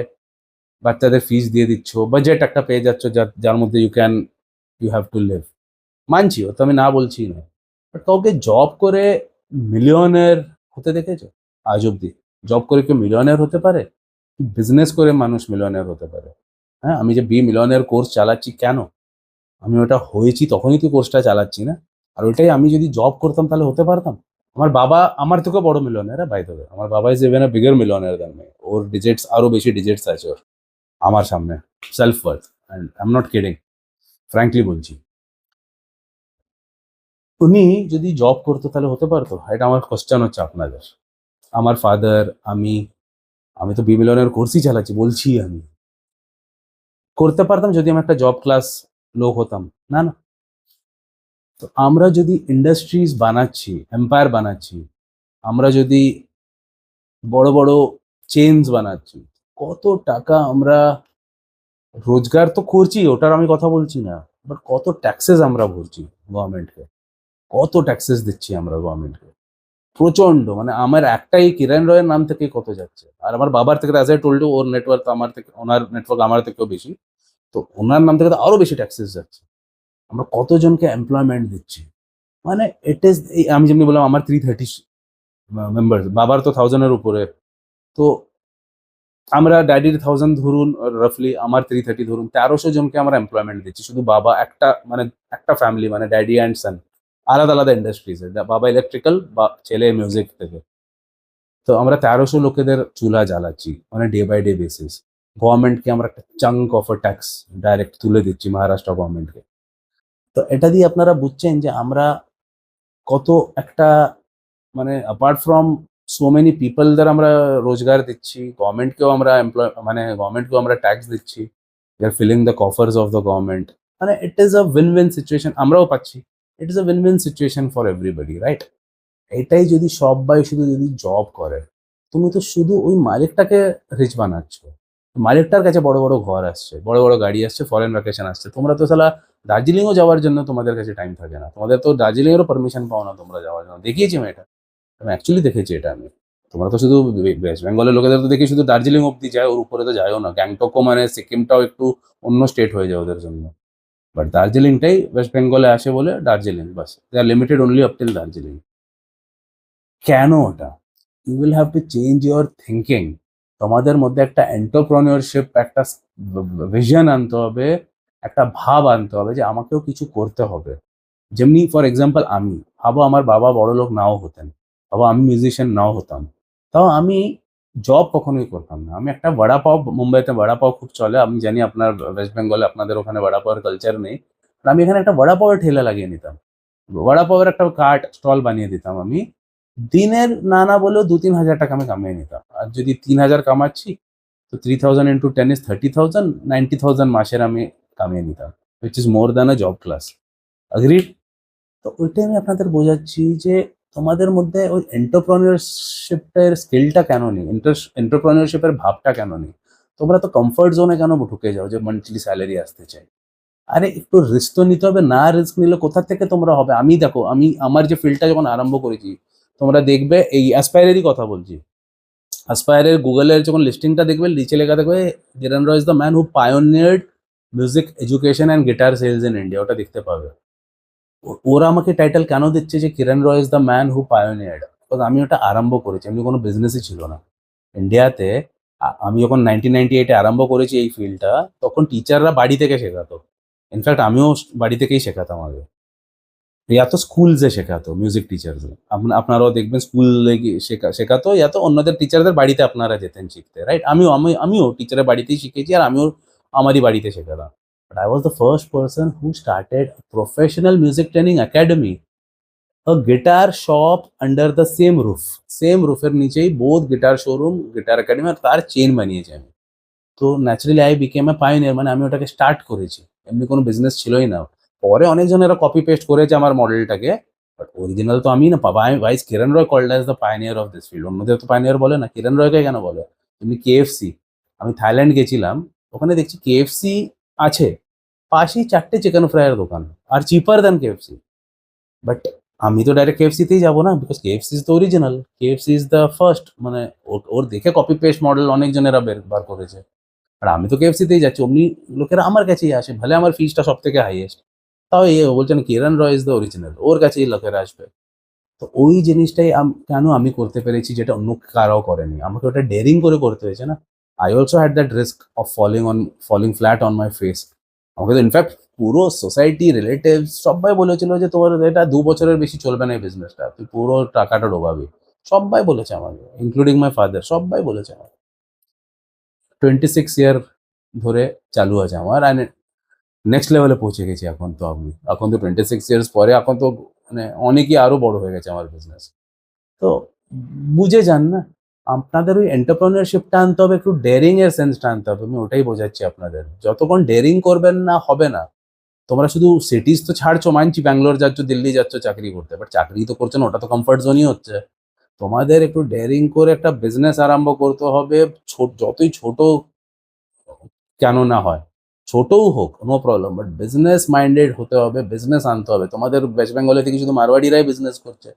বাচ্চাদের ফিস দিয়ে দিচ্ছ, বাজেট একটা পেয়ে যাচ্ছ যার মধ্যে ইউ হ্যাভ টু লিভ, মানছি, ও তো আমি না বলছি না। বাট কাউকে জব করে মিলিয়নের হতে দেখেছো আজ অব্দি? জব করে কেউ মিলিয়নের হতে পারে? বিজনেস করে মানুষ মিলিয়নের হতে পারে। হ্যাঁ, আমি যে মিলিয়নের কোর্স চালাচ্ছি কেন, আমি ওটা হয়েছি তখনই তো কোর্সটা চালাচ্ছি না। আর ওইটাই আমি যদি জব করতাম তাহলে হতে পারতাম। আমার বাবা আমার থেকেও বড় মিলিয়নের, বাই দ্য ওয়ে, আমার বাবা ইজ ইভেন আ বিগার মিলিয়নের দ্যান মি। ওর ডিজিটস আরো বেশি ডিজিটস আছে ওর আমার সামনে, self worth, and I am not kidding, frankly বলছি। উনি যদি জব করতো তাহলে হতে পারতো? এটা আমার কোশ্চেন হচ্ছে আপনাদের। আমার ফাদার, আমি আমি তো মিলিয়নের কোর্সই চালাচ্ছি, বলছি আমি করতে পারতাম যদি আমি একটা জব ক্লাস লোক হতাম? না না। তো আমরা যদি ইন্ডাস্ট্রিজ বানাচ্ছি, এম্পায়ার বানাচ্ছি, আমরা যদি বড় বড় চেইনস বানাচ্ছি, কত টাকা আমরা রোজগার তো করছি, ওটার আমি কথা বলছি না, বাট কত ট্যাক্সেস আমরা ভরছি গভর্নমেন্টকে, কত ট্যাক্সেস দিচ্ছি আমরা গভর্নমেন্টকে, প্রচন্ড। মানে আমার একটাই কিরণ রয়ের নাম থেকে কত যাচ্ছে, আর আমার বাবার থেকে, অ্যাজ আই টোল্ড ইউ, ওর নেটওয়ার্ক আমার থেকে, ওনার নেটওয়ার্ক আমার থেকেও বেশি, তো ওনার নাম থেকে তো আরো বেশি ট্যাক্সেস যাচ্ছে। আমরা কতজনকে এমপ্লয়মেন্ট দিচ্ছি, মানে ইট ইজ, আমি যেমনি বললাম আমার 330 মেম্বার, বাবার তো 1000-এর উপরে। তো আমরা ড্যাডির 1000 ধরুন রাফলি, আমার 330 ধরুন, 1300 জনকে আমরা এমপ্লয়মেন্ট দিচ্ছি শুধু বাবা, একটা মানে একটা ফ্যামিলি, মানে ড্যাডি অ্যান্ড সান, আলাদা আলাদা ইন্ডাস্ট্রিজে, বাবা ইলেকট্রিক্যাল বা ছেলে মিউজিক থেকে। তো আমরা 1300 লোকেদের চুলা জ্বালাচ্ছি মানে ডে বাই ডে বেসিস। গভর্নমেন্টকে আমরা একটা chunk of a tax direct তুলে দিচ্ছি মহারাষ্ট্র গভর্নমেন্টকে। তো এটা দিয়ে আপনারা বুঝছেন যে আমরা কত একটা, মানে অ্যাপার্ট ফ্রম সো মেনি পিপলদের আমরা রোজগার দিচ্ছি, গভর্নমেন্টকেও আমরা মানে গভর্নমেন্টকেও আমরা ট্যাক্স দিচ্ছি, they are filling the coffers of the government. মানে it is a win win situation, আমরাও পাচ্ছি, it is a win win situation for everybody, right? এটাই যদি সবাই শুধু যদি জব করে, তুমি তো শুধু ওই মালিকটাকে রিচ বানাচ্ছ। মালিকটার কাছে বড় বড় ঘর আসছে, বড় বড় গাড়ি আসছে, ফরেন ভ্যাকেশন আসছে, তোমরা তো সালা দার্জিলিংও যাওয়ার জন্য তোমাদের কাছে টাইম থাকে না, তোমাদের তো দার্জিলিংয়েরও পারমিশন পাও না তোমরা যাওয়ার জন্য। দেখিয়েছি আমি এটা, আমি অ্যাকচুয়ালি দেখেছি এটা আমি। তোমরা তো শুধু ওয়েস্ট বেঙ্গলের লোকেদের তো দেখি শুধু দার্জিলিং অব্দি যায়, ওর উপরে তো যায়ও না। গ্যাংটকও মানে সিকিমটাও একটু অন্য স্টেট হয়ে যায় ওদের জন্য, বাট দার্জিলিংটাই ওয়েস্ট বেঙ্গলে আসে বলে দার্জিলিং, বাস they are limited only up till Darjeeling. কেন ওটা? You will have to change your thinking. তোমাদের মধ্যে একটা এন্টারপ্রেনিয়রশিপ, একটা ভিশন আনতে হবে, একটা ভাব আনতে হবে যে আমাকেও কিছু করতে হবে। যেমনি ফর এক্সাম্পল আমি ভাবো, আমার বাবা বড় লোক নাও হতেন, ভাবো আমি মিউজিশিয়ান নাও হতাম, তাও আমি জব কখনোই করতাম না। আমি একটা বড়া পাও, মুম্বাইতে বড়া পাও খুব চলে, আমি জানি আপনার ওয়েস্ট বেঙ্গলে আপনাদের ওখানে বড়া পাওয়ার কালচার নেই, আর আমি এখানে একটা বড়া পাওয়ার ঠেলা লাগিয়ে নিতাম, বড়া পাওয়ার একটা কার্ট স্টল বানিয়ে দিতাম আমি। দিনের না না বলেও 2-3 হাজার টাকা আমি কামিয়ে নিতাম। আর যদি 3,000 কামাচ্ছি, তো 3000 ইন্টু 10 ইজ 30,000, 90,000 মাসের আমি কামিয়ে নিতাম, which is more than a job class. Agreed? তো ওইটাই আমি আপনাদের বোঝাচ্ছি যে তোমাদের মধ্যে ওই এন্টারপ্রেনিয়রশিপের স্কিলটা কেন নেই, এন্টারপ্রেনিয়রশিপের ভাবটা কেন নেই? তোমরা তো কমফর্ট জোনে কেন ঢুকে যাও যে মান্থলি স্যালারি আসতে চাই? আরে একটু রিস্ক তো নিতে হবে, না রিস্ক নিলে কোথা থেকে তোমরা হবে? আমি দেখো, আমি আমার যে ফিল্ডটা যখন আরম্ভ করেছি, তোমরা দেখবে, এই অ্যাসপায়ারেরই কথা বলছি, অ্যাসপায়ারের গুগলের যখন লিস্টিংটা দেখবে, নিচে লেখা থাকবে Kiran Roy is the man who pioneered music education and guitar sales in India, ওটা দেখতে পাবে। ওরা আমাকে টাইটেল কেন দিচ্ছে যে Kiran Roy is the man who pioneered? Because আমি ওটা আরম্ভ করেছি, এমনি কোনো বিজনেসই ছিল না ইন্ডিয়াতে। আমি যখন 1998-এ আরম্ভ করেছি এই ফিল্ডটা, তখন টিচাররা বাড়ি থেকে শেখাতো। ইনফ্যাক্ট আমিও বাড়ি থেকেই শেখাতাম আগে। ইয়া তো স্কুলসে শেখাতো মিউজিক টিচার্স, আপনারাও দেখবেন স্কুলে গিয়ে শেখাতো, ইয়া তো অন্যদের টিচারদের বাড়িতে আপনারা যেতেন শিখতে, রাইট? আমিও টিচারের বাড়িতেই শিখেছি, আর আমিও আমারই বাড়িতে শেখাতাম। But I was the first person who started professional music training academy, a guitar shop under the same রুফের নিচেই both guitar showroom, guitar academy, আর তার চেন বানিয়েছি আমি। তো naturally I became a pioneer, মানে আমি ওটাকে স্টার্ট করেছি, এমনি কোনো বিজনেস ছিলই না। পরে অনেকজনেরা কপি পেস্ট করেছে আমার মডেলটাকে, বাট অরিজিনাল তো আমি না পাবা। আমি vice Kiran Roy called as the pioneer of this field, অন্যদের তো পায়োনিয়ার বলে না, কিরণ রয়কে কেন বলে? এমনি কেএফসি, আমি থাইল্যান্ড গেছিলাম, ওখানে দেখছি কেএফসি আছে, পাশেই 4টে চিকেন ফ্রাইয়ের দোকান, আর চিপার দ্যান কেএফসি। বাট আমি তো ডাইরেক্ট কেএফসিতেই যাবো না, because KFC is the original, KFC is the first, মানে ওর দেখে কপি পেস্ট মডেল অনেকজনেরা বার করেছে। আর আমি তো কেএফসিতেই যাচ্ছি, অমনি লোকেরা আমার কাছেই আসে, ভলে আমার ফিসটা সব থেকে হাইয়েস্ট, তাও বলছেন কিরণ রয় ইজ দ্য অরিজিনাল, ওর কাছেই লোকেরা আসবে। তো ওই জিনিসটাই কেন আমি করতে পেরেছি, যেটা অন্য কারাও করেনি, আমাকে ওটা ডেয়ারিং করে করতে হয়েছে না। I also had that risk of falling flat on my face. আমাকে তো ইনফ্যাক্ট পুরো সোসাইটি, রিলেটিভ সবাই বলেছিল যে তোমার এটা 2 বছরের বেশি চলবে না এই বিজনেসটা, তুই পুরো টাকাটা ডোবাবি। সবাই বলেছে আমাকে, ইনক্লুডিং মাই ফাদার, সবাই বলেছে আমাকে। 26 ইয়ার ধরে চালু আছে আমার, আর নেক্সট লেভেলে পৌঁছে গেছি এখন তো। এখন তো 26 ইয়ার্স পরে, এখন তো মানে অনেকই আরো বড় হয়ে গেছে আমার বিজনেস। তো বুঝে যান না, আপনাদের ওই এন্টারপ্রেনারশিপটা আনতে হবে, একটু ডেয়ারিং এর সেন্সটা আনতে হবে, আমি ওটাই বোঝাচ্ছি আপনাদের। যতক্ষণ ডেয়ারিং করবেন না, হবে না। তোমরা শুধু সিটিজ তো ছাড়ছো, মানছি ব্যাঙ্গালোর যাচ্ছ, দিল্লি যাচ্ছ চাকরি করতে, বাট চাকরি তো করছো না, ওটা তো কমফর্ট জোনই হচ্ছে। তোমাদের একটু ডেয়ারিং করে একটা বিজনেস আরম্ভ করতে হবে, যতই ছোট কেন না হয়, ছোটও হোক no problem, but business minded হতে হবে, বিজনেস আনতে হবে। তোমাদের ওয়েস্ট বেঙ্গলে থেকে শুধু মারওয়াড়িরাই বিজনেস করছে,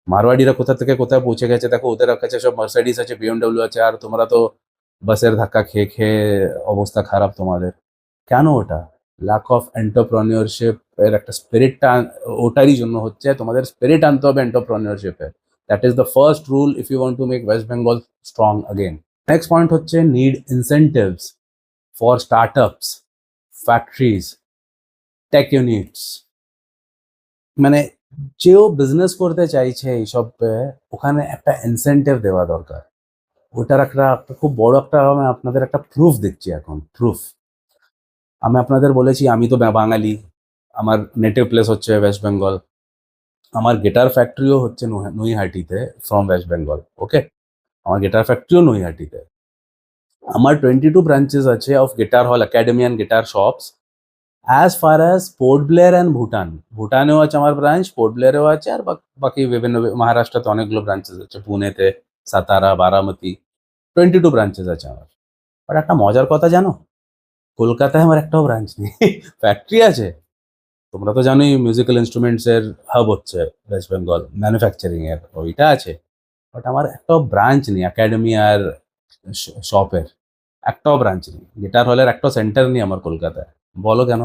মারওয়াড়িরা কোথা থেকে কোথায় পৌঁছে গেছে দেখো, ওদের কাছে সব মার্সিডিজ আছে, বিএমডব্লিউ আছে, আর তোমরা তো বাসের ধাক্কা খেয়ে খেয়ে অবস্থা খারাপ তোমাদের। কেন? ওটা ল্যাক অফ এন্টারপ্রেনিয়রশিপ এর একটা স্পিরিটটা, ওটারই জন্য হচ্ছে। তোমাদের স্পিরিট আনতে হবে এন্টারপ্রেনিয়রশিপে, that is the first rule if you want to make West Bengal strong again. Next point হচ্ছে need incentives for startups, factories, tech units. মানে যেও বিজনেস করতে চাইছে এইসব, ওখানে একটা ইনসেন্টিভ দেওয়া দরকার। ওটার একটা খুব বড় একটা, আমি আপনাদের একটা প্রুফ দিচ্ছি এখন, প্রুফ। আমি আপনাদের বলেছি আমি তো বাঙালি, আমার নেটিভ প্লেস হচ্ছে ওয়েস্ট বেঙ্গল, আমার গিটার ফ্যাক্টরিও হচ্ছে নৈহাটিতে, ফ্রম ওয়েস্ট বেঙ্গল, ওকে। আমার গিটার ফ্যাক্টরিও নৈহাটিতে। আমার 22 ব্রাঞ্চেস আছে of guitar hall academy and guitar shops, as far as Port Blair and Bhutan. ভুটানেও আছে আমার ব্রাঞ্চ, পোর্ট ব্লেয়ারেও আছে, আর বাকি বিভিন্ন মহারাষ্ট্রতে অনেকগুলো ব্রাঞ্চেস আছে, পুনেতে, সাতারা, বারামতি, 22 ব্রাঞ্চেস আছে আমার। বাট একটা মজার কথা জানো, কলকাতায় আমার একটাও ব্রাঞ্চ নেই। ফ্যাক্টরি আছে, তোমরা তো জানোই মিউজিক্যাল ইনস্ট্রুমেন্টস এর হাব হচ্ছে ওয়েস্ট বেঙ্গল, ম্যানুফ্যাকচারিং এর ওইটা আছে, বাট আমার একটাও ব্রাঞ্চ নেই একাডেমি আর শপের, একটাও ব্রাঞ্চ নেই। গিটার হলের একটাও সেন্টার নেই আমার কলকাতায়। বলো কেন?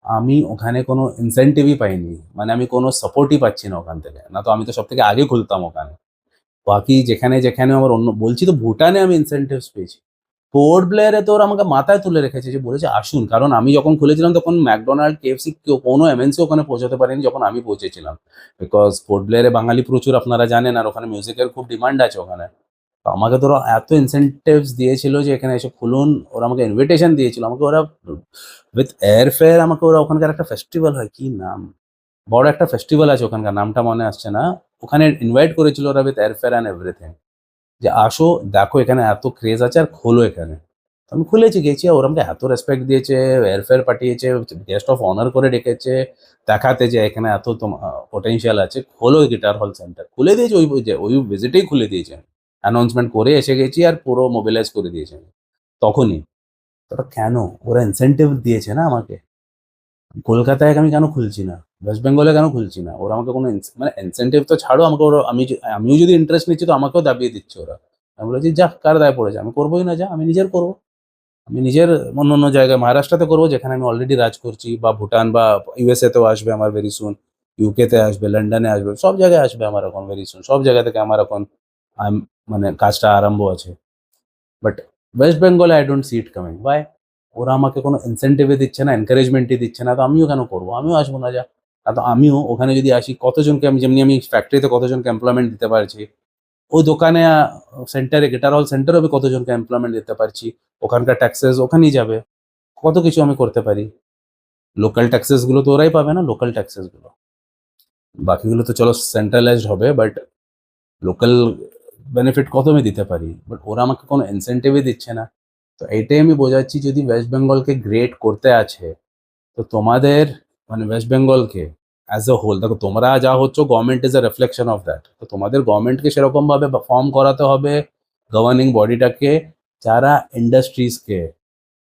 আমি ওখানে কোনো ইনসেন্টিভই পাইনি, মানে আমি কোনো সাপোর্টই পাচ্ছি না ওখান থেকে, না তো আমি তো সব থেকে আগে খুলতাম ওখানে। বাকি যেখানে যেখানে আমার অন্য, বলছি তো ভুটানে আমি ইনসেন্টিভস পেয়েছি। পোর্ট ব্লেয়ারে তো ওরা আমাকে মাথায় তুলে রেখেছে, যে বলেছে আসুন, কারণ আমি যখন খুলেছিলাম তখন ম্যাকডোনাল্ড, কেএফসি, কেউ কোনো এমএনসি ওখানে পৌঁছাতে পারেনি যখন আমি পৌঁছেছিলাম। বিকজ পোর্ট ব্লেয়ারে বাঙালি প্রচুর, আপনারা জানেন, আর ওখানে মিউজিকের খুব ডিমান্ড আছে ওখানে। তো আমাকে তো ওরা এত ইনসেন্টিভস দিয়েছিল যে এখানে এসে খুলুন, ওরা আমাকে ইনভিটেশন দিয়েছিল, আমাকে ওরা উইথ এয়ার ফেয়ার, আমাকে ওরা, ওখানকার একটা ফেস্টিভ্যাল হয়, কি নাম, বড় একটা ফেস্টিভ্যাল আছে ওখানকার, নামটা মনে আসছে না, ওখানে ইনভাইট করেছিল ওরা with air fair and everything, যে আসো দেখো এখানে এত ক্রেজ আছে, আর খোলো এখানে। তো আমি খুলেছি, গেছি, আর ওরা আমাকে এত রেসপেক্ট দিয়েছে, এয়ার ফেয়ার পাঠিয়েছে, গেস্ট অফ অনার করে ডেকেছে, দেখাতে যে এখানে এত পোটেনশিয়াল আছে, খোলো গিটার হল সেন্টার। খুলে দিয়েছে, ওই ভিজিটেই খুলে দিয়েছে, অ্যানাউন্সমেন্ট করে এসে গেছি, আর পুরো মোবিলাইজ করে দিয়েছে তখনই। ওটা কেন? ওরা ইনসেন্টিভ দিয়েছে না আমাকে। কলকাতায় আমি কেন খুলছি না, ওয়েস্ট বেঙ্গলে কেন খুলছি না? ওরা আমাকে কোনো মানে ইনসেন্টিভ তো ছাড়ো, আমাকে ওরা, আমিও যদি ইন্টারেস্ট নিচ্ছি তো আমাকেও দাবিয়ে দিচ্ছে ওরা। আমি বলেছি যা, কার দায় পড়েছে, আমি করবোই না, যা, আমি নিজের করবো। আমি নিজের অন্য অন্য জায়গায় মহারাষ্ট্রতে করবো, যেখানে আমি অলরেডি রাজ করছি, বা ভুটান বা ইউএসএ তেও আসবে আমার ভেরি সুন, ইউকে তে আসবে, লন্ডনে আসবে, সব জায়গায় আসবে আমার এখন ভেরি সুন, সব জায়গা থেকে আমার এখন মানে কাজটা আরম্ভ আছে। বাট ওয়েস্ট বেঙ্গলে I don't see it coming. বাই? ওরা আমাকে কোনো ইনসেন্টিভই দিচ্ছে না, এনকারেজমেন্টই দিচ্ছে না, তো আমিও কেন করবো? আমিও আসবো না, যা। তো আমিও ওখানে যদি আসি, কতজনকে আমি, যেমনি আমি ফ্যাক্টরিতে কতজনকে এমপ্লয়মেন্ট দিতে পারছি, ওই দোকানে সেন্টারে, গিটার হল সেন্টারে আমি কতজনকে এমপ্লয়মেন্ট দিতে পারছি, ওখানকার ট্যাক্সেস ওখানেই যাবে, কত কিছু আমি করতে পারি। লোকাল ট্যাক্সেস গুলো তো ওরাই পাবে না, লোকাল ট্যাক্সেস গুলো, বাকিগুলো তো চলো সেন্ট্রালাইজড হবে, বাট লোকাল বেনিফিট কত আমি দিতে পারি? বাট ওরা আমাকে কোনো ইনসেন্টিভই দিচ্ছে না। তো এইটাই আমি বোঝাচ্ছি, যদি ওয়েস্ট বেঙ্গলকে গ্রেট করতে আছে, তো তোমাদের মানে ওয়েস্ট বেঙ্গলকে অ্যাজ এ হোল, দেখো তোমরা যা হচ্ছে, government is a reflection of that, তো তোমাদের গভর্নমেন্টকে সেরকমভাবে ফর্ম করাতে হবে, গভর্নিং বডিটাকে, যারা ইন্ডাস্ট্রিজকে,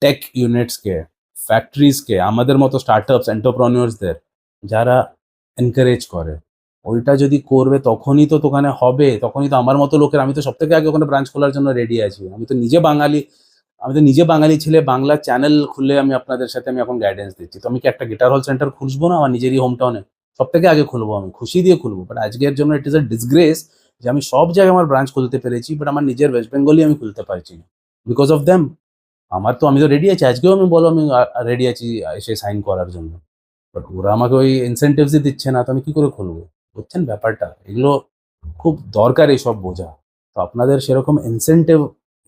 টেক ইউনিটসকে, ফ্যাক্টরিজকে, আমাদের মতো স্টার্টআপস এন্টারপ্রেনিউরসদের যারা এনকারেজ করে, ওইটা যদি করবে তখনই তো ওখানে হবে, তখনই তো আমার মতো লোকের, আমি তো সব থেকে আগে ওখানে ব্রাঞ্চ খোলার জন্য রেডি আছি, আমি তো নিজে বাঙালি, আমি তো নিজে বাঙালি ছেলে, বাংলা চ্যানেল খুলে আমি আপনাদের সাথে আমি এখন গাইডেন্স দিচ্ছি, তো আমি কি একটা গিটার হল সেন্টার খুলবো না আমার নিজেরই হোম টাউনে? সব থেকে আগে খুলবো, আমি খুশি দিয়ে খুলবো, বাট আজকের জন্য ইট ইজ আ ডিসগ্রেস যে আমি সব জায়গায় আমার ব্রাঞ্চ খুলতে পেরেছি, বাট আমার নিজের ওয়েস্ট বেঙ্গলই আমি খুলতে পারছি না, বিকজ অফ দেম। আমি তো রেডি আছি, আজকেও আমি বলো আমি রেডি আছি এসে সাইন করার জন্য, বাট ওরা আমাকে ওই ইনসেন্টিভসই দিচ্ছে না, তো আমি কি করে খুলবো? বুঝছেন ব্যাপারটা? এগুলো খুব দরকার এইসব বোঝা। তো আপনাদের সেরকম ইনসেন্টিভ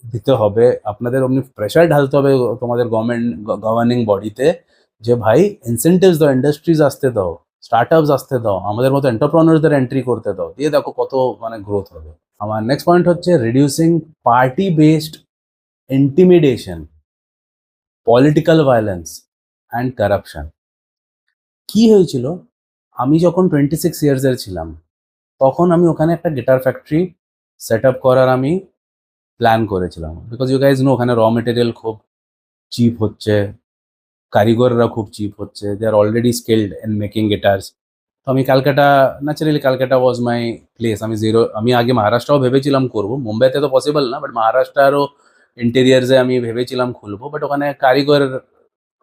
দিতে হবে, আপনাদের অমনি প্রেশার ঢালতে হবে তোমাদের গভর্নিং বডিতে, যে ভাই ইনসেন্টিভস দাও, ইন্ডাস্ট্রিজ আসতে দাও, স্টার্টআপস আসতে দাও, আমাদের মতো এন্টারপ্রেনিউরদের এন্ট্রি করতে দাও, দিয়ে দেখো কত মানে গ্রোথ হবে। আমার নেক্সট পয়েন্ট হচ্ছে reducing party based intimidation, political violence and corruption. কি হয়েছিল, আমি যখন 26 ইয়ার্সের ছিলাম, তখন আমি ওখানে একটা গিটার ফ্যাক্টরি সেট আপ করার আমি প্ল্যান করেছিলাম, বিকজ ইউ গাইজ নো ওখানে র মেটেরিয়াল খুব চিপ হচ্ছে, কারিগররা খুব চিপ হচ্ছে, they are already skilled in making guitars. তো আমি Calcutta, naturally Calcutta was my place. আমি আগে মহারাষ্ট্রও ভেবেছিলাম করবো, মুম্বাইতে তো পসিবল না, বাট মহারাষ্ট্র ইন্টেরিয়ার্সে আমি ভেবেছিলাম খুলবো, বাট ওখানে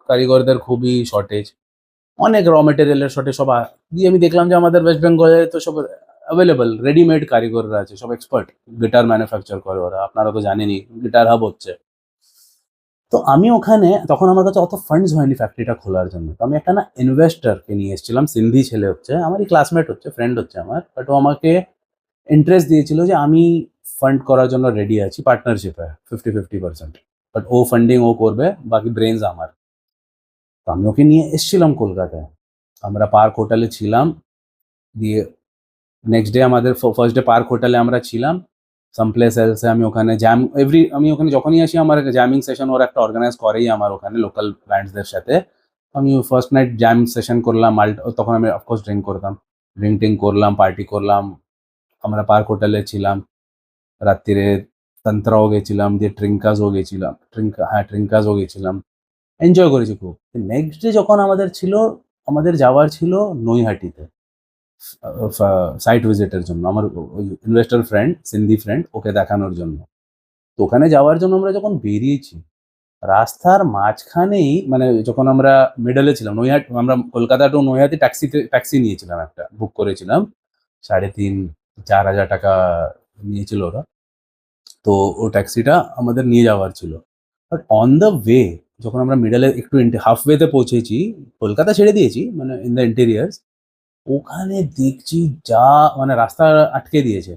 কারিগরদের খুবই শর্টেজ, অনেক র মেটেরিয়ালের শর্টেজ, দিয়ে আমি দেখলাম যে আমাদের ওয়েস্ট বেঙ্গলে তো সব অ্যাভেলেবল রেডিমেড কারিগররা আছে, সব এক্সপার্ট গিটার ম্যানুফ্যাকচার করে ওরা, আপনারা তো জানেনই, গিটার হাব হচ্ছে। তো আমি ওখানে, তখন আমার কাছে অত ফান্ডস হয়নি ফ্যাক্টরিটা খোলার জন্য, তো আমি একটা না ইনভেস্টরকে নিয়ে এসেছিলাম, সিন্ধি ছেলে হচ্ছে, আমারই ক্লাসমেট হচ্ছে, ফ্রেন্ড হচ্ছে আমার, বাট ও আমাকে ইন্টারেস্ট দিয়েছিল যে আমি ফান্ড করার জন্য রেডি আছি, পার্টনারশিপে 50-50%, বাট ও ফান্ডিং ও করবে, বাকি ব্রেনস আমার। তো আমি ওকে নিয়ে এসেছিলাম কলকাতায়, আমরা পার্ক হোটেলে ছিলাম, দিয়ে নেক্সট ডে আমাদের ফার্স্ট ডে পার্ক হোটেলে আমরা ছিলাম, সাম প্লেস এলসে আমি ওখানে আমি ওখানে যখনই আসি আমার জ্যামিং সেশন ওরা একটা অর্গানাইজ করেই আমার ওখানে লোকাল ব্যান্ডসদের সাথে। আমি ফার্স্ট নাইট জ্যাম সেশন করলাম, তখন আমি অফকোর্স ড্রিঙ্ক করতাম, ড্রিঙ্ক টিঙ্ক করলাম, পার্টি করলাম, আমরা পার্ক হোটেলে ছিলাম, রাত্রিরে তন্ত্রাও গেছিলাম, দিয়ে ট্রিঙ্কাজও গেছিলাম, ট্রিঙ্কাজও গেছিলাম, এনজয় করেছি খুব। নেক্সট ডে যখন আমাদের যাওয়ার ছিল নৈহাটিতে সাইট ভিজিটের জন্য, আমার ওই ইনভেস্টর ফ্রেন্ড, সিন্ধি ফ্রেন্ড, ওকে দেখানোর জন্য। তো ওখানে যাওয়ার জন্য আমরা যখন বেরিয়েছি, রাস্তার মাঝখানেই, মানে যখন আমরা মিডলে ছিলাম, আমরা কলকাতা টু নৈহাটি ট্যাক্সি নিয়েছিলাম, একটা বুক করেছিলাম, 3,500-4,000 টাকা নিয়েছিল ওরা। তো ও ট্যাক্সিটা আমাদের নিয়ে যাওয়ার ছিল, বাট অন দ্য ওয়ে যখন আমরা মিডলে একটু হাফ ওয়েতে পৌঁছেছি, কলকাতা ছেড়ে দিয়েছি, মানে ইন দ্য ইন্টেরিয়ার্স, ওখানে দেখছি যা, মানে রাস্তা আটকে দিয়েছে,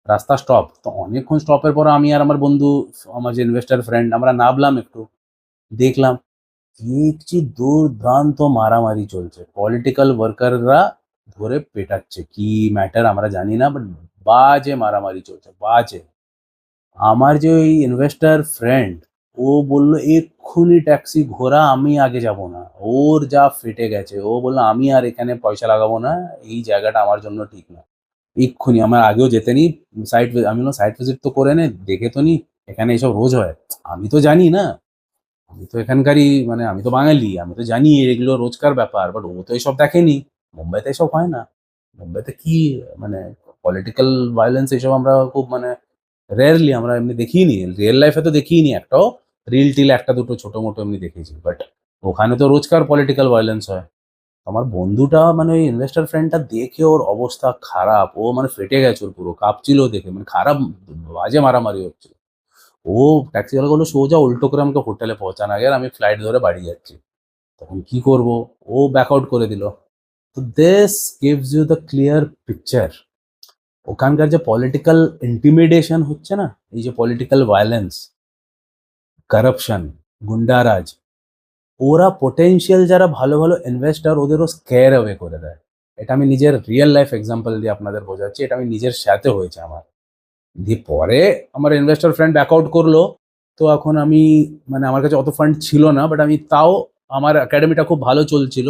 রাস্তা স্টপ। তো অনেকক্ষণ স্টপের পর আমি আর আমার বন্ধু, আমার যে ইনভেস্টার ফ্রেন্ড, আমরা নামলাম, একটু দেখলাম, দেখছি দুর্দান্ত মারামারি চলছে, পলিটিক্যাল ওয়ার্কাররা ধরে পেটাচ্ছে, কি ম্যাটার আমরা জানি না, বাট বাজে মারামারি চলছে, বাজে। আমার যে ওই ইনভেস্টার ফ্রেন্ড, ও বলল এক্ষুনি ট্যাক্সি ঘোরা, আমি আগে যাব না, ওর যা ফেটে গেছে, ও বললো আমি আর এখানে পয়সা লাগাবো না, এই জায়গাটা আমার জন্য ঠিক না, এক্ষুনি, আমার আগেও যেতে নি আমি বললাম সাইট ভিজিট তো করে নে, দেখে তো নি, এখানে এসব রোজ হয়, আমি তো জানি না, আমি তো এখানকারই, মানে আমি তো বাঙালি, আমি তো জানি এগুলো রোজকার ব্যাপার, বাট ও তো এসব দেখেনি, মুম্বাইতে এসব হয় না, মুম্বাইতে কি মানে পলিটিক্যাল ভায়োলেন্স এসব আমরা খুব মানে রেয়ারলি আমরা এমনি দেখিনি, রিয়েল লাইফে তো দেখিনি একটাও, রিল টিল একটা দুটো ছোট মোটো এমনি দেখেছি, বাট ওখানে তো রোজকার পলিটিক্যাল ভায়োলেন্স হয়। আমার বন্ধুটা মানে ওই ইনভেস্টর ফ্রেন্ডটা দেখে ওর অবস্থা খারাপ, ও মানে ফেটে গেছে, ওর পুরো কাঁপছিল দেখে, মানে খারাপ বাজে মারামারি হচ্ছিল। ও ট্যাক্সিওয়ালা বললো সোজা উল্টো করে আমাকে হোটেলে পৌঁছানো আগে, আর আমি ফ্লাইট ধরে বাড়ি যাচ্ছি। তখন কি করব, ও ব্যাক আউট করে দিল। তো this gives you the clear picture ওখানকার যে পলিটিক্যাল ইন্টিমিডেশন হচ্ছে না, এই যে পলিটিক্যাল ভায়োলেন্স, কারাপশন, গুন্ডারাজ, ওরা পোটেনশিয়াল যারা ভালো ভালো ইনভেস্টার ওদেরও স্কেয়ার অ্যাওয়ে করে দেয়। এটা আমি নিজের রিয়েল লাইফ এক্সাম্পল দিয়ে আপনাদের বোঝাচ্ছি, এটা আমি নিজের সাথে হয়েছে আমার। দিয়ে পরে আমার ইনভেস্টর ফ্রেন্ড ব্যাক আউট করলো, তো এখন আমি মানে আমার কাছে অত ফান্ড ছিল না, বাট আমি তাও আমার একাডেমিটা খুব ভালো চলছিল,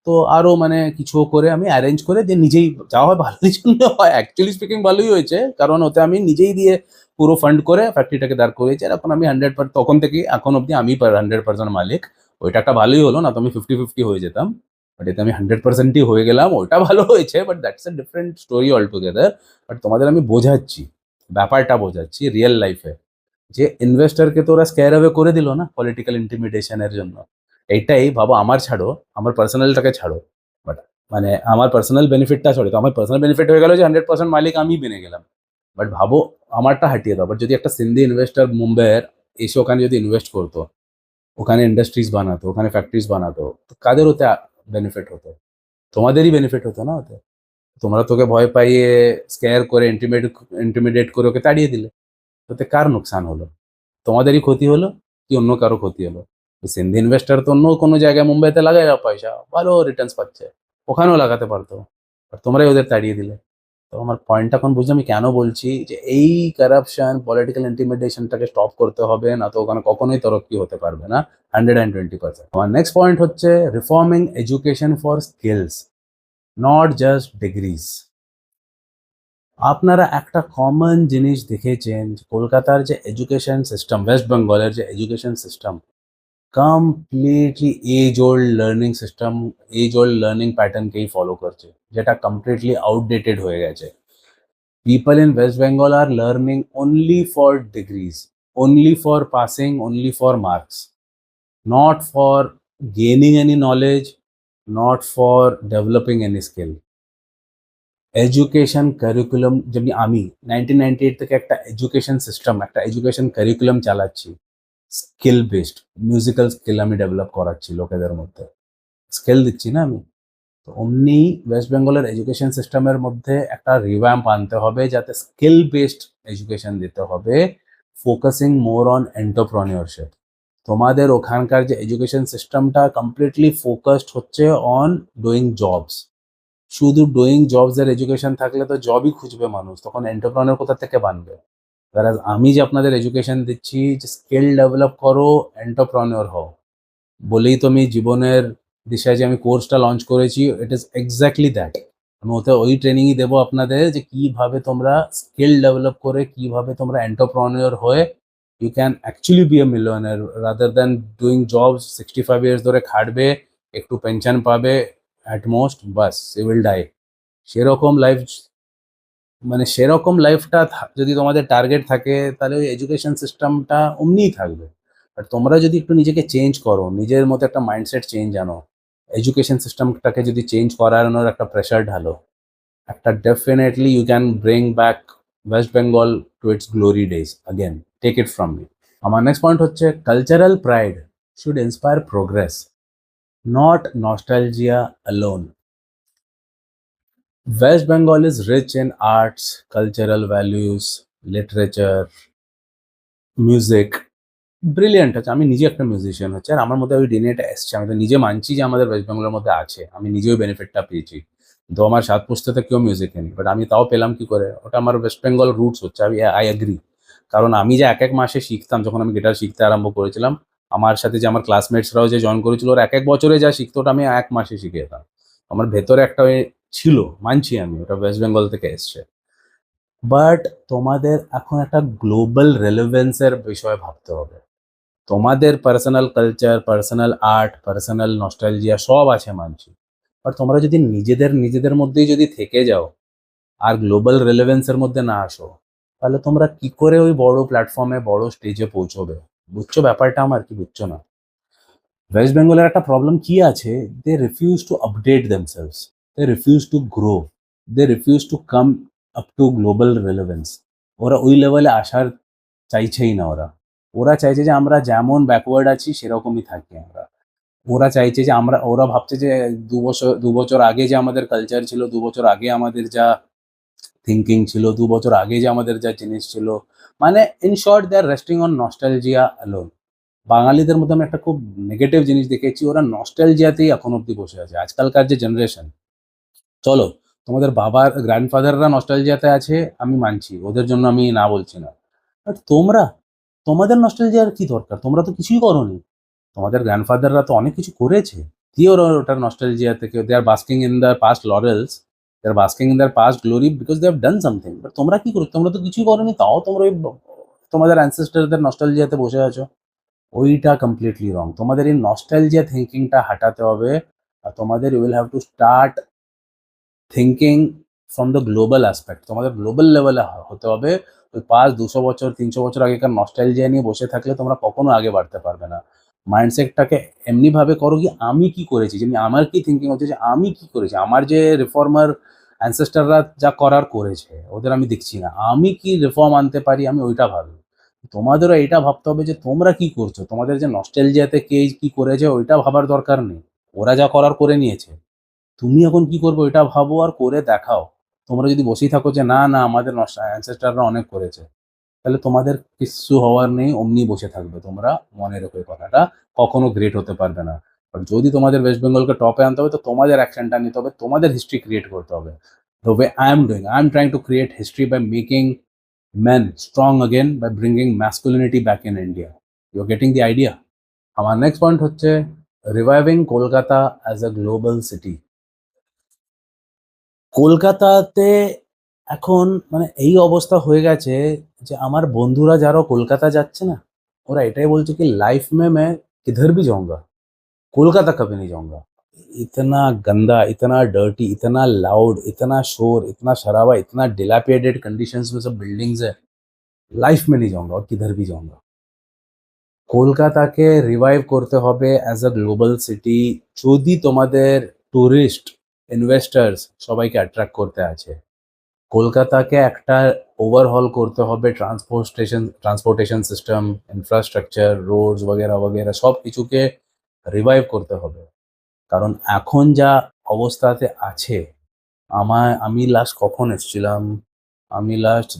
তো আরও মানে কিছু করে আমি অ্যারেঞ্জ করে দিয়ে নিজেই, যা হয় ভালোই জন্য হয়, অ্যাকচুয়ালি স্পিকিং ভালোই হয়েছে, কারণ ওতে আমি নিজেই দিয়ে পুরো ফান্ড করে ফ্যাক্টরিটাকে দাঁড় করিয়েছি। আর এখন আমি 100%, তখন থেকেই এখন অবধি আমি 100% মালিক। ওইটা একটা ভালোই হলো, না তো আমি 50-50 হয়ে যেতাম, বাট এতে আমি 100%ই হয়ে গেলাম, ওইটা ভালো হয়েছে, but that's a different story all together. But তোমাদের আমি বোঝাচ্ছি, ব্যাপারটা বোঝাচ্ছি রিয়েল লাইফে, যে ইনভেস্টরকে তো ওরা স্কেয়ার অ্যাওয়ে করে দিল না পলিটিক্যাল ইন্টিমিডেশনের জন্য। এইটাই ভাবো, আমার ছাড়ো, আমার পার্সোনালটাকে ছাড়ো, বাট মানে আমার পার্সোনাল বেনিফিটটা ছাড়ো, তো আমার পার্সোনাল বেনিফিট হয়ে গেল যে 100% মালিক আমি বেনে গেলাম। বাট ভাবো, আমারটা হাটিয়ে দাও, বাট যদি একটা সিন্ধি ইনভেস্টর মুম্বাইয়ের এসে ওখানে যদি ইনভেস্ট করতো, ওখানে ইন্ডাস্ট্রিজ বানাতো, ওখানে ফ্যাক্টরিজ বানাতো, তো কাদের ওতে বেনিফিট হতো? তোমাদেরই বেনিফিট হতো না ওতে। তোমরা তোকে ভয় পাইয়ে স্কেয়ার করে ইন্টিমিডেট করে ওকে তাড়িয়ে দিলে, ওতে কার নোকসান হলো? তোমাদেরই ক্ষতি হলো, কি অন্য কারো ক্ষতি হলো? সিন্ধি ইনভেস্টার তো অন্য কোনো জায়গায় মুম্বাইতে লাগায় পয়সা, ভালো রিটার্নস পাচ্ছে, ওখানেও লাগাতে পারতো, আর তোমরাই ওদের তাড়িয়ে দিলে। তো আমার পয়েন্টটা এখন বুঝলে আমি কেন বলছি যে এই কারাপশন, পলিটিক্যাল ইন্টিমিডেশনটাকে স্টপ করতে হবে, না তো ওখানে কখনোই তরক্কি হতে পারবে না 120%। আমার নেক্সট পয়েন্ট হচ্ছে reforming education for skills, not just degrees. আপনারা একটা কমন জিনিস দেখেছেন যে কলকাতার যে এডুকেশন সিস্টেম, ওয়েস্ট বেঙ্গলের যে education system, completely age old learning system, age old learning প্যাটার্নকেই ফলো করছে, যেটা কমপ্লিটলি আউটডেটেড হয়ে গেছে। People in West Bengal are learning only for degrees, only for passing, only for marks, not for gaining any knowledge, not for developing any skill. Education curriculum, যেমনি আমি 1998 থেকে একটা education system, একটা education curriculum চালাচ্ছি, skill based musical skill আমি develop করাচ্ছি লোকেদের মধ্যে, স্কিল দিচ্ছি না আমি। তো অমনি ওয়েস্ট বেঙ্গলের এডুকেশন সিস্টেমের মধ্যে একটা রিভ্যাম্প আনতে হবে, যাতে স্কিল বেসড এডুকেশন দিতে হবে, ফোকাসিং মোর অন এন্টারপ্রেনিউরশিপ। তোমাদের ওখানকার যে এডুকেশন সিস্টেমটা কমপ্লিটলি ফোকাসড হচ্ছে অন ডুইং জবস, শুধু ডুইং জবস এর এডুকেশন থাকলে তো জবই খুঁজবে মানুষ, তখন এন্টারপ্রেনিউর কোথা থেকে বানবে? whereas আমি যে আপনাদের এডুকেশন দিচ্ছি যে স্কিল ডেভেলপ করো, এন্টারপ্রেনিউর হও, বলেই তো আমি জীবনের দিশায় যে আমি কোর্সটা লঞ্চ করেছি, ইট ইজ এক্স্যাক্টলি দ্যাট। আমি ওতে ওই ট্রেনিংই দেবো আপনাদের, যে কিভাবে তোমরা স্কিল ডেভেলপ করে কিভাবে তোমরা এন্টারপ্রেনিউর হয়ে you can actually be a millionaire, rather than doing jobs 65 years ধরে খাটবে, একটু পেনশন পাবে অ্যাট মোস্ট, বাস সে উইল ডাই। সেরকম লাইফ, মানে সেরকম লাইফটা যদি তোমাদের টার্গেট থাকে, তাহলে ওই এডুকেশন সিস্টেমটা অমনিই থাকবে। আর তোমরা যদি একটু নিজেকে চেঞ্জ করো, নিজের মতো একটা মাইন্ডসেট চেঞ্জ আনো, এডুকেশন সিস্টেমটাকে যদি চেঞ্জ করানোর একটা প্রেশার ঢালো, একটা definitely you can bring back West Bengal to its glory days again, take it from me. আমার নেক্সট পয়েন্ট হচ্ছে cultural pride should inspire progress, not nostalgia alone. West Bengal is rich in arts, cultural values, literature, music. Brilliant আছে, আমি নিজে একটা musician হচ্ছে, আর আমার মধ্যে ওই ডিএনএটা এসছে, আমি তো নিজে মানছি যে আমাদের ওয়েস্ট বেঙ্গলের মধ্যে আছে, আমি নিজেও বেনিফিটটা পেয়েছি। তো আমার সাত পুস্তকে কেউ মিউজিক নেই, বাট আমি তাও পেলাম কি করে? ওটা আমার ওয়েস্ট বেঙ্গল রুটস হচ্ছে, আমি আই এগ্রি। কারণ আমি যে এক এক মাসে শিখতাম, যখন আমি গিটার শিখতে আরম্ভ করেছিলাম, আমার সাথে যে আমার ক্লাসমেটসরাও যে জয়েন করেছিল, ওরা এক এক বছরে যা শিখতো ওটা আমি এক মাসে শিখে যেতাম। আমার ভেতরে একটা ওই ছিল, মানছি আমি, ওটা ওয়েস্ট বেঙ্গল থেকে এসছে। বাট তোমাদের এখন একটা গ্লোবাল রেলেভেন্সের বিষয়ে ভাবতে হবে। তোমাদের personal culture, personal art, personal nostalgia সব আছে মানছি, বাট তোমরা যদি নিজেদের নিজেদের মধ্যেই যদি থেকে যাও আর গ্লোবাল রেলেভেন্সের মধ্যে না আসো, তাহলে তোমরা কি করে ওই বড় প্ল্যাটফর্মে বড় স্টেজে পৌঁছবে? বুঝছো ব্যাপারটা আমার, কি বুঝছো না? ওয়েস্ট বেঙ্গলের একটা প্রবলেম কি আছে, they refuse to update themselves, they refuse to grow, they refuse to come up to global relevance. ওরা ওই লেভেলে আসার চাইছেই না। ওরা ওরা চাইছে যে আমরা যেমন ব্যাকওয়ার্ড আছি সেরকমই থাকি আমরা। ওরা চাইছে যে ওরা ভাবছে যে ২ বছর আগে যে আমাদের কালচার ছিল, ২ বছর আগে আমাদের যা থিঙ্কিং ছিল, ২ বছর আগে যে আমাদের যা জিনিস ছিল, মানে in short they are resting on nostalgia alone. বাঙালিদের মধ্যে আমি একটা খুব নেগেটিভ জিনিস দেখেছি, ওরা নস্টালজিয়াতেই এখন অব্দি বসে আছে। আজকালকার যে জেনারেশন, চলো তোমাদের বাবার গ্র্যান্ডফাদাররা নস্টালজিয়াতে আছে, আমি মানছি, ওদের জন্য আমি না বলছি না। বাট তোমরা, তোমাদের নস্টালজিয়ার কি দরকার? তোমরা তো কিছুই করোনি। তোমাদের গ্র্যান্ডফাদাররা তো অনেক কিছু করেছে, দিয়ে ওরা ওটার নস্টালজিয়া থেকে they are basking in the past laurels, they are basking in their past glory because they have done something. But তোমরা কি করো? তোমরা তো কিছুই করোনি, তাও তোমরা ওই তোমাদের অ্যানসেস্টারদের নস্টালজিয়াতে বসে আছো। ওইটা কমপ্লিটলি রং। তোমাদের এই নস্টালজিয়া থিঙ্কিংটা হাঁটাতে হবে। আর তোমাদের you will have to start thinking from the global aspect. তোমাদের গ্লোবাল লেভেলে হতে হবে। ওই ৫০০ বছর ৩০০ বছর আগেকার নস্টালজিয়া নিয়ে বসে থাকলে তোমরা কখনো আগে বাড়তে পারবে না। মাইন্ডসেটটাকে এমনিভাবে করো কি আমি কি করেছি, যেমনি আমার কি থিঙ্কিং হচ্ছে যে আমি কি করেছি, আমার যে রিফর্মার অ্যানসেস্টাররা যা করার করেছে ওদের আমি দেখছি না, আমি কি রিফর্ম আনতে পারি, আমি ওইটা ভাবি। তোমাদেরও এটা ভাবতে হবে যে তোমরা কি করছো। তোমাদের যে নস্টালজিয়াতে কে কি করেছে ওইটা ভাবার দরকার নেই, ওরা যা করার করে নিয়েছে। তুমি এখন কি করবে ওইটা ভাবো আর করে দেখাও। তোমরা যদি বসেই থাকো যে না না আমাদের অ্যানসেস্টাররা অনেক করেছে, তাহলে তোমাদের কিচ্ছু হওয়ার নেই, অমনি বসে থাকবে তোমরা। মনে রেখো এই কথাটা, কখনো গ্রেট হতে পারবে না। বাট যদি তোমাদের ওয়েস্ট বেঙ্গলকে টপে আনতে হবে তো তোমাদের অ্যাকশনটা নিতে হবে, তোমাদের হিস্ট্রি ক্রিয়েট করতে হবে। The way I am doing, I am trying to create history by making men strong again, by bringing masculinity back in India. You're getting the idea? আমার নেক্সট পয়েন্ট হচ্ছে reviving Kolkata as a global city. কলকাতাতে এখন মানে এই অবস্থা হয়ে গেছে যে আমার বন্ধুরা যারা কলকাতা যাচ্ছে না, ওরা এটাই বলছে কি লাইফ में मैं किधर भी जाऊंगा, कोलकाता कभी नहीं जाऊंगा। इतना गंदा, इतना डर्टी, इतना लाउड, इतना शोर, इतना शराबा, इतना डिलापिडेटेड कंडीशंस में सब बिल्डिंग्स है, लाइफ में नहीं जाऊंगा और किधर भी जाऊंगा। কলকাতাকে রিভাইভ করতে হবে অ্যাজ আ গ্লোবাল সিটি। যদি তোমাদের ট্যুরিস্ট ইনভেস্টার্স সবাইকে অ্যাট্রাক্ট করতে আছে, কলকাতাকে একটা ওভারহল করতে হবে। ট্রান্সপোর্টেশন সিস্টেম, ইনফ্রাস্ট্রাকচার, রোডস वगैरह वगैरह সব কিছুকে রিভাইভ করতে হবে। কারণ এখন যা অবস্থাতে আছে, আমি লাস্ট কখন এসেছিলাম, আমি লাস্ট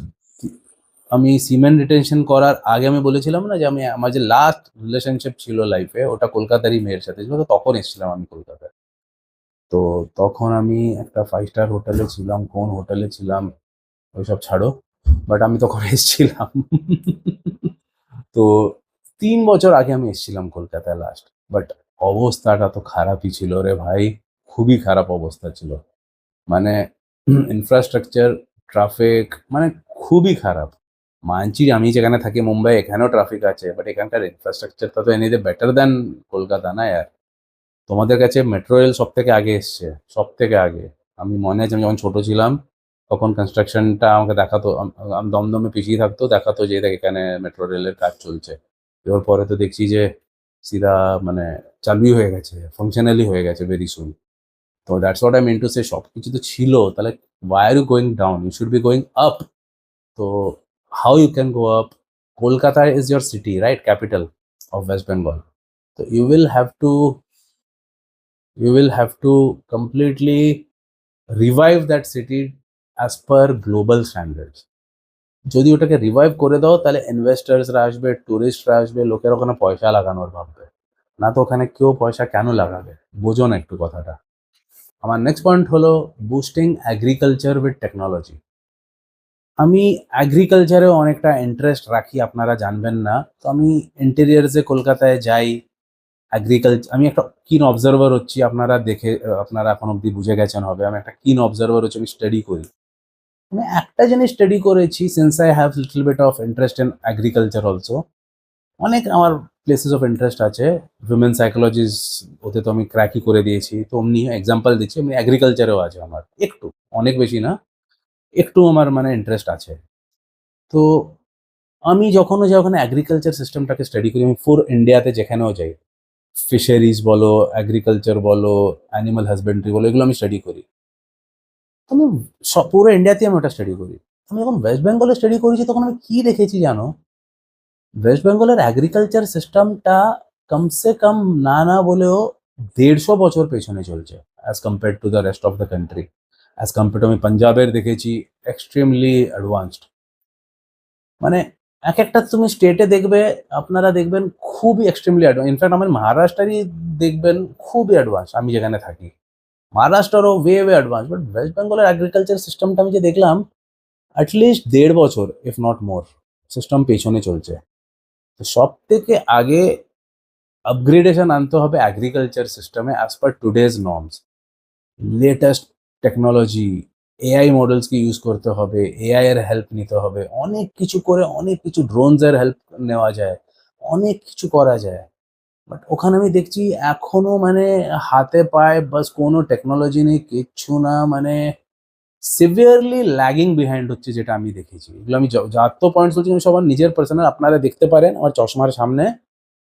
আমি সিমেন্ট রিটেনশন করার আগে আমি বলেছিলাম না যে আমি আমার যে লাস্ট রিলেশনশিপ ছিল লাইফে ওটা কলকাতারই মেয়ের সাথে ছিল, তো তখন এসেছিলাম আমি কলকাতায়। তো তখন আমি একটা 5 স্টার হোটেলে ছিলাম, কোন হোটেলে ছিলাম ওইসব ছাড়ো, বাট আমি তখন এসেছিলাম। তো ৩ বছর আগে আমি এসেছিলাম কলকাতায় লাস্ট। বাট অবস্থাটা তো খারাপই ছিল রে ভাই, খুবই খারাপ অবস্থা ছিল। মানে ইনফ্রাস্ট্রাকচার, ট্রাফিক, মানে খুবই খারাপ। মানছি আমি যেখানে থাকি মুম্বাই, এখানেও ট্রাফিক আছে, বাট এখানকার ইনফ্রাস্ট্রাকচারটা তো এনে বেটার দ্যান কলকাতা না ইয়ার। তোমাদের কাছে মেট্রো রেল সব থেকে আগে এসছে, সব থেকে আগে। আমি মনে আছে আমি যখন ছোট ছিলাম তখন কনস্ট্রাকশনটা আমাকে দেখাতো, আমি দমদমে পিছিয়ে থাকতো, দেখাতো যে দেখ এখানে মেট্রো রেলের কাজ চলছে। এর পরে তো দেখছি যে সিধা মানে চালুই হয়ে গেছে, ফাংশনালি হয়ে গেছে ভেরি সুন। তো that's what I mean to say, সব কিছু তো ছিল, তাহলে why are you going down, you should be going up. তো how you can go up? Kolkata is your city, right, capital of West Bengal. তো you will have to completely revive that city as per global standards. যদি ওটাকে revive করে দাও তাহলে ইনভেস্টার্সরা আসবে, ট্যুরিস্টরা আসবে, লোকের ওখানে পয়সা লাগানোর ভাববে। না তো ওখানে কেউ পয়সা কেন লাগাবে? বোঝো না একটু কথাটা। আমার নেক্সট পয়েন্ট হলো বুস্টিং এগ্রিকালচার উইথ টেকনোলজি। আমি এগ্রিকালচারেও অনেকটা ইন্টারেস্ট রাখি, আপনারা জানবেন না। তো আমি ইন্টেরিয়ার্সে কলকাতায় যাই, আমি একটা কিন অবজারভার হচ্ছি, আপনারা এখন অব্দি বুঝে গেছেন হবে, আমি একটা কিন অবজারভার হচ্ছি, আমি স্টাডি করি। আমি একটা জিনিস স্টাডি করেছি, since I have little bit of interest in agriculture also. অনেক আমার প্লেসেস অফ ইন্টারেস্ট আছে। হিউম্যান সাইকোলজিস ওতে তো আমি ক্র্যাকই করে দিয়েছি, তো অমনি এক্সাম্পল দিচ্ছি, আমি এগ্রিকালচারেও আছে আমার একটু, অনেক বেশি না, একটু আমার মানে ইন্টারেস্ট আছে। তো আমি যখনও যাই ওখানে এগ্রিকালচার সিস্টেমটাকে স্টাডি করি। আমি পুরো ইন্ডিয়াতে যেখানেও যাই, ফিশারিজ বলো, এগ্রিকালচার বলো, অ্যানিমাল হাজবেন্ডারি বলো, এগুলো আমি স্টাডি করি। আমি পুরো ইন্ডিয়াতে আমি ওটা স্টাডি করি। আমি যখন ওয়েস্ট বেঙ্গলে স্টাডি করেছি তখন আমি কি দেখেছি জানো? ওয়েস্ট বেঙ্গলের এগ্রিকালচার সিস্টেমটা কমসে কম না না বলেও 150 বছর পেছনে চলছে as compare to the rest of the country. As compare to আমি পাঞ্জাবের দেখেছি, এক্সট্রিমলি অ্যাডভান্সড। মানে এক একটা তুমি স্টেটে দেখবে, আপনারা দেখবেন খুবই এক্সট্রিমলি অ্যাডভান্স। ইনফ্যাক্ট আমার মহারাষ্ট্রেরই দেখবেন খুবই অ্যাডভান্স, আমি যেখানে থাকি। মহারাষ্ট্রও ওয়ে অ্যাডভান্স, বাট ওয়েস্ট বেঙ্গলের এগ্রিকালচার সিস্টেমটা আমি যে দেখলাম, অ্যাটলিস্ট 1.5 বছর ইফ নট মোর সিস্টেম পেছনে চলছে। তো সব থেকে আগে আপগ্রেডেশন আনতে হবে এগ্রিকালচার সিস্টেমে as per today's norms. Latest technology, AI মডেলসকে ইউজ করতে হবে, এআই এর হেল্প নিতে হবে, অনেক কিছু করে, অনেক কিছু ড্রোনস এর হেল্প নেওয়া যায়, অনেক কিছু করা যায়। বাট ওখানে আমি দেখছি এখনো মানে হাতে পায়ে বাস, কোনো টেকনোলজি নেই, কিচ্ছু না। মানে সিভিয়ারলি ল্যাগিং বিহাইন্ড হচ্ছে, যেটা আমি দেখেছি। এগুলো আমি যার তো পয়েন্টস বলছি, আমি সবার নিজের পার্সোনাল, আপনারা দেখতে পারেন আমার চশমার সামনে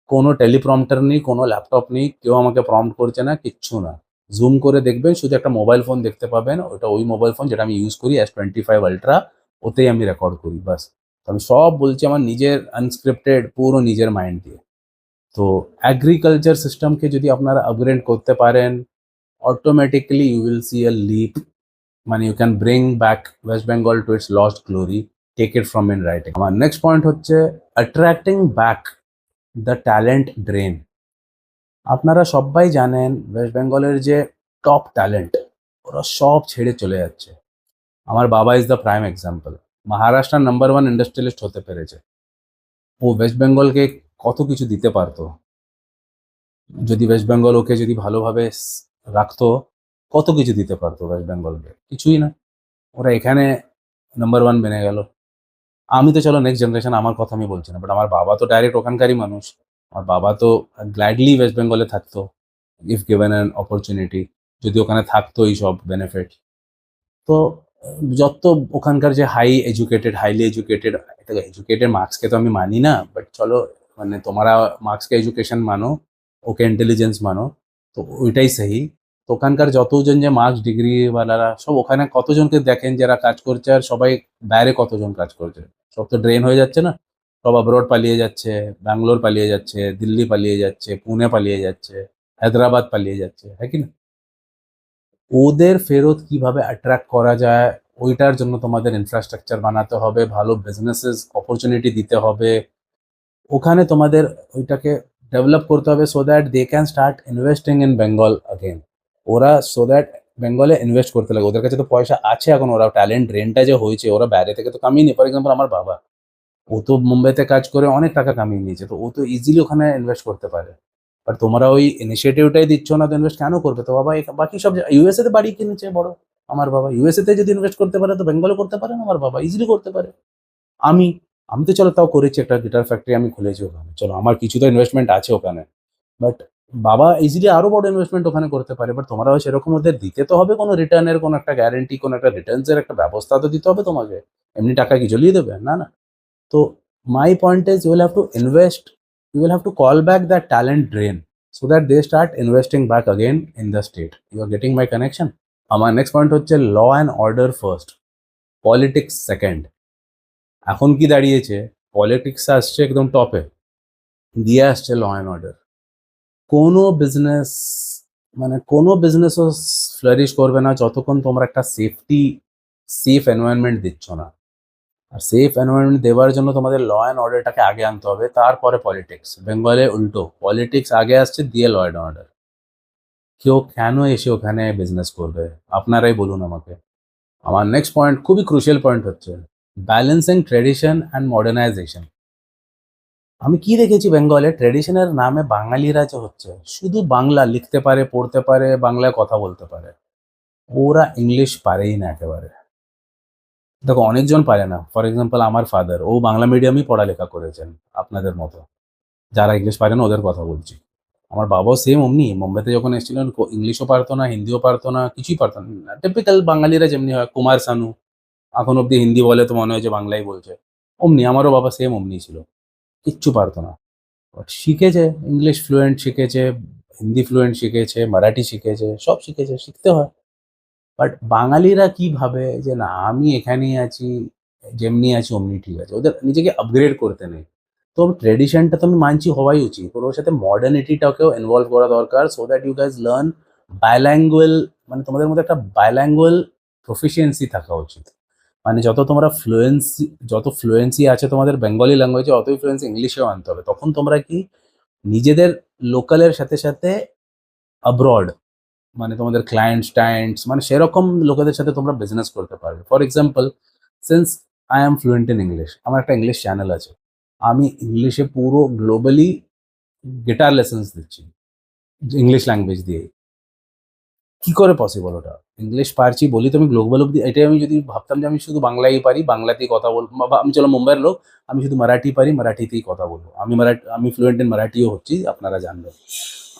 কোনো টেলিপ্রম্পটার নেই, কোনো ল্যাপটপ নেই, কেউ আমাকে প্রম্পট করছে না, কিচ্ছু না। জুম করে দেখবেন, শুধু একটা মোবাইল ফোন দেখতে পাবেন, ওটা ওই মোবাইল ফোন যেটা আমি ইউজ করি S25 আলট্রা, ওতেই আমি রেকর্ড করি বাস। তো আমি সব বলছি আমার নিজের আনস্ক্রিপ্টেড, পুরো নিজের মাইন্ড দিয়ে। তো এগ্রিকালচার সিস্টেমকে যদি আপনারা আপগ্রেড করতে পারেন, automatically you will see a leap. মানে you can bring back West Bengal to its lost glory, take it from in writing. আমার নেক্সট পয়েন্ট হচ্ছে attracting back the talent drain. আপনারা সবাই জানেন ওয়েস্ট বেঙ্গলের যে টপ ট্যালেন্ট, ওরা সব ছেড়ে চলে যাচ্ছে। আমার বাবা ইজ দ্য প্রাইম এক্সাম্পল। মহারাষ্ট্রের নাম্বার 1 ইন্ডাস্ট্রিয়ালিস্ট হতে পেরেছে। ও ওয়েস্ট বেঙ্গলকে কত কিছু দিতে পারতো, যদি ওয়েস্ট বেঙ্গল ওকে যদি ভালোভাবে রাখতো, কত কিছু দিতে পারতো ওয়েস্ট বেঙ্গলকে, কিছুই না। ওরা এখানে নাম্বার 1 বেনে গেল। আমি তো চলো নেক্সট জেনারেশন, আমার কথা আমি বলছি না, বাট আমার বাবা তো ডাইরেক্ট ওখানকারই মানুষ। আমার বাবা তো গ্ল্যাডলি ওয়েস্ট বেঙ্গলে থাকতো ইফ গিভেন অ্যান অপরচুনিটি, যদি ওখানে থাকতো এই সব বেনিফিট। তো যত ওখানকার যে হাইলি এডুকেটেড, এডুকেটেড মার্কসকে তো আমি মানি না, বাট চলো, মানে তোমরা মার্কসকে এডুকেশন মানো, ওকে ইন্টেলিজেন্স মানো, তো ওইটাই সহি। তো ওখানকার যতজন যে মার্কস ডিগ্রিওয়ালারা সব ওখানে কতজনকে দেখেন যারা কাজ করছে, আর সবাই বাইরে কতজন কাজ করছে, সব তো ড্রেন হয়ে যাচ্ছে না। সব অ্যাব্রড পালিয়ে যাচ্ছে, ব্যাঙ্গালোর পালিয়ে যাচ্ছে, দিল্লি পালিয়ে যাচ্ছে, পুনে পালিয়ে যাচ্ছে, হায়দ্রাবাদ পালিয়ে যাচ্ছে, হ্যাঁ কি না? ওদের ফেরত কিভাবে অ্যাট্রাক্ট করা যায়, ওইটার জন্য তোমাদের ইনফ্রাস্ট্রাকচার বানাতে হবে, ভালো বিজনেসেস অপরচুনিটি দিতে হবে। ওখানে তোমাদের ওইটাকে ডেভেলপ করতে হবে, so that they can start investing in Bengal again. ওরা সো দ্যাট বেঙ্গলে ইনভেস্ট করতে লাগে, ওদের কাছে তো পয়সা আছে এখন, ওরা ট্যালেন্ট ড্রেনটা যে হয়েছে, ওরা বাইরে থেকে তো কামিয়ে নি। ফর এক্সাম্পল আমার বাবা, ও তো মুম্বাইতে কাজ করে অনেক টাকা কামিয়ে নিয়েছে, তো ও তো ইজিলি ওখানে ইনভেস্ট করতে পারে। বাট তোমরা ওই ইনিশিয়েটিভটাই দিচ্ছ না, তো ইনভেস্ট কেন করবে? তো বাবা বাকি সব ইউএসএ তে বাড়ি কিনেছে বড়। আমার বাবা ইউএসএ তে যদি ইনভেস্ট করতে পারে, তো বেঙ্গলে করতে পারে না? আমার বাবা ইজিলি করতে পারে। আমি আমি তো চলো তাও করেছি, একটা গিটার ফ্যাক্টরি আমি খুলেছি ওখানে, চলো আমার কিছু তো ইনভেস্টমেন্ট আছে ওখানে। বাট বাবা ইজিলি আরো বড় ইনভেস্টমেন্ট ওখানে করতে পারে। বাট তোমরাও সেরকম ওদের দিতে তো হবে, কোনো রিটার্নের কোনো একটা গ্যারেন্টি, কোনো একটা রিটার্নস এর একটা ব্যবস্থা তো দিতে হবে তোমাকে। এমনি টাকা কি জ্বলিয়ে দেবে? না না। তো my point is, you will have to invest, you will have to call back that talent drain, so that they start investing back again in the state. You are getting my connection? আমার next point হচ্ছে law and order first, politics second. এখন কি দাঁড়িয়েছে, politics আসছে একদম টপে, দিয়ে আসছে ল অ্যান্ড অর্ডার। কোনো বিজনেস, মানে কোনো বিজনেসও ফ্লারিশ করবে না যতক্ষণ তোমরা একটা সেফ এনভায়রনমেন্ট দিচ্ছ না। আর সেফ এনভায়রনমেন্ট দেওয়ার জন্য তোমাদের ল অ্যান্ড অর্ডারটাকে আগে আনতে হবে, তারপরে পলিটিক্স। বেঙ্গলে উল্টো, পলিটিক্স আগে আসছে, দিয়ে ল অ্যান্ড অর্ডার। কেউ কেন এসে ওখানে বিজনেস করবে? আপনারাই বলুন আমাকে। আমার নেক্সট পয়েন্ট, খুবই ক্রুশিয়াল পয়েন্ট হচ্ছে ব্যালেন্সিং ট্রেডিশন অ্যান্ড মডার্নাইজেশন। আমি কি দেখেছি বেঙ্গলে, ট্রেডিশনের নামে বাঙালিরা যে হচ্ছে, শুধু বাংলা লিখতে পারে, পড়তে পারে, বাংলায় কথা বলতে পারে, ওরা ইংলিশ পারেই না একেবারে। দেখো অনেকজন পারে না, ফর এক্সাম্পল আমার ফাদার, ও বাংলা মিডিয়ামই পড়ালেখা করেছেন আপনাদের মতো, যারা ইংলিশ পারে না ওদের কথা বলছি। আমার বাবাও সেম অমনি, মুম্বাইতে যখন এসেছিলেন ইংলিশও পারতো না, হিন্দিও পারতো না, কিছুই পারতো না। টিপিক্যাল বাঙালিরা যেমনি হয়, কুমার শানু এখন অব্দি হিন্দি বলে তো মনে হয় যে বাংলাই বলছে। অমনি আমারও বাবা সেম অমনি ছিল, কিচ্ছু পারতো না। বাট শিখেছে, ইংলিশ ফ্লুয়েন্ট শিখেছে, হিন্দি ফ্লুয়েন্ট শিখেছে, মারাঠি শিখেছে, সব শিখেছে, শিখতে হয়। বাট বাঙালিরা কি ভাবে যে না আমি এখানেই আছি, যেমনি আছি অমনি ঠিক আছে, ওদের নিজেকে আপগ্রেড করতে নেই। তো ট্রেডিশনটা তো আমি মানছি হওয়াই উচিত, ওর সাথে মডার্নিটিটাকেও ইনভলভ করা দরকার, so that you guys learn bilingual, মানে তোমাদের মধ্যে একটা বায়োল্যাঙ্গুয়াল প্রফিসিয়েন্সি থাকা উচিত। মানে যত ফ্লুয়েন্সি আছে তোমাদের বেঙ্গলি ল্যাঙ্গুয়েজে, অতই ফ্লুয়েন্সি ইংলিশেও আনতে হবে। তখন তোমরা কি নিজেদের লোকালের সাথে সাথে অ্যাব্রড, মানে তোমাদের ক্লায়েন্টস মানে সেরকম লোকেদের সাথে তোমরা বিজনেস করতে পারবে। For example, since I am fluent in English, আমার একটা ইংলিশ চ্যানেল আছে, আমি ইংলিশে পুরো গ্লোবালি গিটার লেসেন্স দিচ্ছি ইংলিশ ল্যাঙ্গুয়েজ দিয়ে। কি করে পসিবল ওটা? ইংলিশ পারছি বলি তো আমি গ্লোবাল অব্দি, এটাই আমি যদি ভাবতাম যে আমি শুধু বাংলাই পারি, বাংলাতেই কথা বলবো, বা আমি চলো মুম্বাইয়ের লোক, আমি শুধু মারাঠি পারি, মারাঠিতেই কথা বলবো, আমি ফ্লুয়েন্ট ইন মারাঠিও হচ্ছি, আপনারা জানবেন।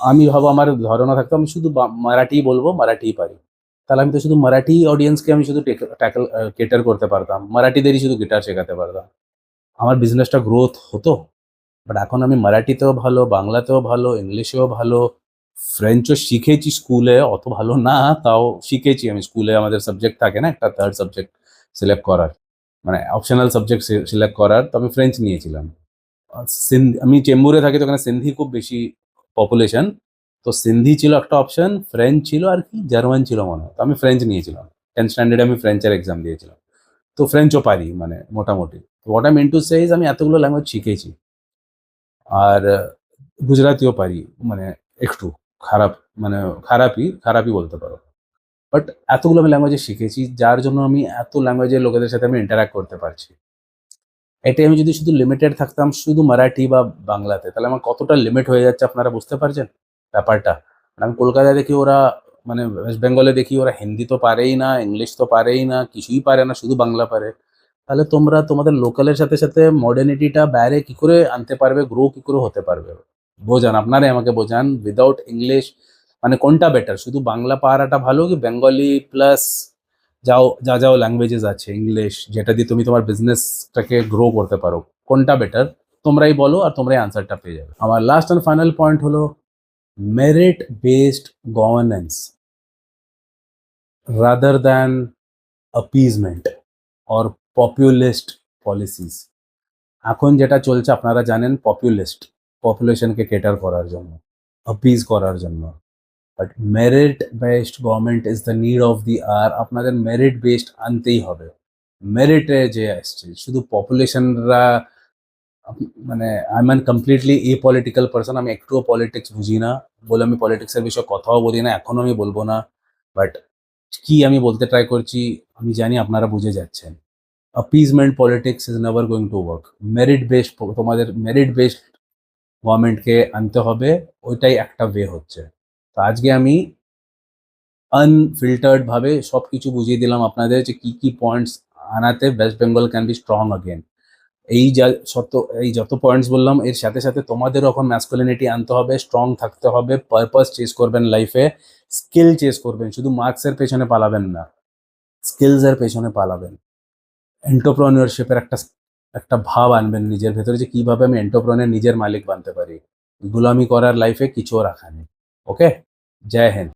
আমি ভাবো আমার ধারণা থাকতো আমি শুধু মারাঠি বলবো, মারাঠিই পারি, তাহলে আমি তো শুধু মারাঠি অডিয়েন্সকে আমি শুধু ট্যাকল কেটার করতে পারতাম, মারাঠিদেরই শুধু গিটার শেখাতে পারতাম, আমার বিজনেসটা গ্রোথ হতো। বাট এখন আমি মারাঠিতেও ভালো, বাংলাতেও ভালো, ইংলিশেও ভালো, ফ্রেঞ্চও শিখেছি স্কুলে, অত ভালো না, তাও শিখেছি আমি স্কুলে, আমাদের সাবজেক্ট থাকে না একটা থার্ড সাবজেক্ট সিলেক্ট করার, মানে অপশনাল সাবজেক্ট সিলেক্ট করার, তো আমি ফ্রেঞ্চ নিয়েছিলাম। সিন্ধি, আমি চেম্বুরে থাকি তো ওখানে সিন্ধি খুব বেশি পপুলেশন, তো সিন্ধি ছিল একটা অপশন, ফ্রেঞ্চ ছিল, আর কি জার্মান ছিল মনে হয়, তো আমি ফ্রেঞ্চ নিয়েছিলাম। 10th স্ট্যান্ডার্ডে আমি ফ্রেঞ্চের এক্সাম দিয়েছিলাম, তো ফ্রেঞ্চও পারি মানে মোটামুটি। What I mean to say is আমি এতগুলো ল্যাঙ্গুয়েজ শিখেছি। আর গুজরাটিও পারি, মানে একটু খারাপ, মানে খারাপই বলতে পারো। বাট এতগুলো আমি ল্যাঙ্গুয়েজে শিখেছি, যার জন্য আমি এত ল্যাঙ্গুয়েজের লোকেদের সাথে আমি ইন্টারাক্ট করতে পারছি। এটাই আমি যদি শুধু লিমিটেড থাকতাম শুধু মারাঠি বা বাংলাতে, তাহলে আমার কতটা লিমিট হয়ে যাচ্ছে আপনারা বুঝতে পারছেন ব্যাপারটা। আর আমি কলকাতায় দেখি ওরা, মানে ওয়েস্ট বেঙ্গলে দেখি ওরা হিন্দি তো পারেই না, ইংলিশ তো পারেই না, কিছুই পারে না, শুধু বাংলা পারে। তাহলে তোমরা তোমাদের লোকালের সাথে সাথে মডার্নিটিটা বাইরে কি করে আনতে পারবে, গ্রো কি করে হতে পারবে? বোঝান, আপনারাই আমাকে বোঝান, উইদাউট ইংলিশ মানে কোনটা বেটার, শুধু বাংলা পারাটা ভালো কি বেঙ্গলি প্লাস যাও ল্যাঙ্গুয়েজেস আছে ইংলিশ, যেটা দিয়ে তুমি তোমার বিজনেসটাকে গ্রো করতে পারো, কোনটা বেটার? তোমরাই বলো আর তোমরাই আনসারটা পেয়ে যাবে। আমার লাস্ট অ্যান্ড ফাইনাল পয়েন্ট হলো merit based governance rather than appeasement or populist policies. এখন যেটা চলছে আপনারা জানেন, পপুলেশনকে কেটার করার জন্য, অ্যাপিজ করার জন্য। But merit based government is the need of the hour, আপনাদের মেরিট বেসড আনতেই হবে। মেরিটে যে আসছে শুধু পপুলেশনরা, মানে I M completely a political person, আমি একটুও পলিটিক্স বুঝি না বলে আমি পলিটিক্সের বিষয়ে কথাও বলি না, এখনও আমি বলবো না। বাট কি আমি বলতে ট্রাই করছি আমি জানি আপনারা বুঝে যাচ্ছেন। appeasement politics is never going to work. Merit based, তোমাদের মেরিট বেসড গভর্নমেন্টকে আনতে হবে, ওইটাই একটা ওয়ে হচ্ছে। তো আজকে আমি আনফিল্টার্ড ভাবে সব কিছু বুঝিয়ে দিলাম আপনাদের যে কি কি পয়েন্টস আনাতে West Bengal can be strong again. এই যত পয়েন্টস বললাম এর সাথে সাথে তোমাদেরও এখন ম্যাসকুলিনিটি আনতে হবে, স্ট্রং থাকতে হবে, পারপাস চেস করবেন লাইফে, স্কিল চেস করবেন, শুধু মার্কসের পেছনে পালাবেন না, স্কিলসের পেছনে পালাবেন। এন্টারপ্রেনিউরশিপের একটা একটা ভাব আনবেন নিজের ভেতরে যে কিভাবে আমি এন্টারপ্রেনিউর নিজের মালিক বানতে পারি, গোলামি করার লাইফে কিছুও রাখা নেই। ওকে, জয় হিন্দ।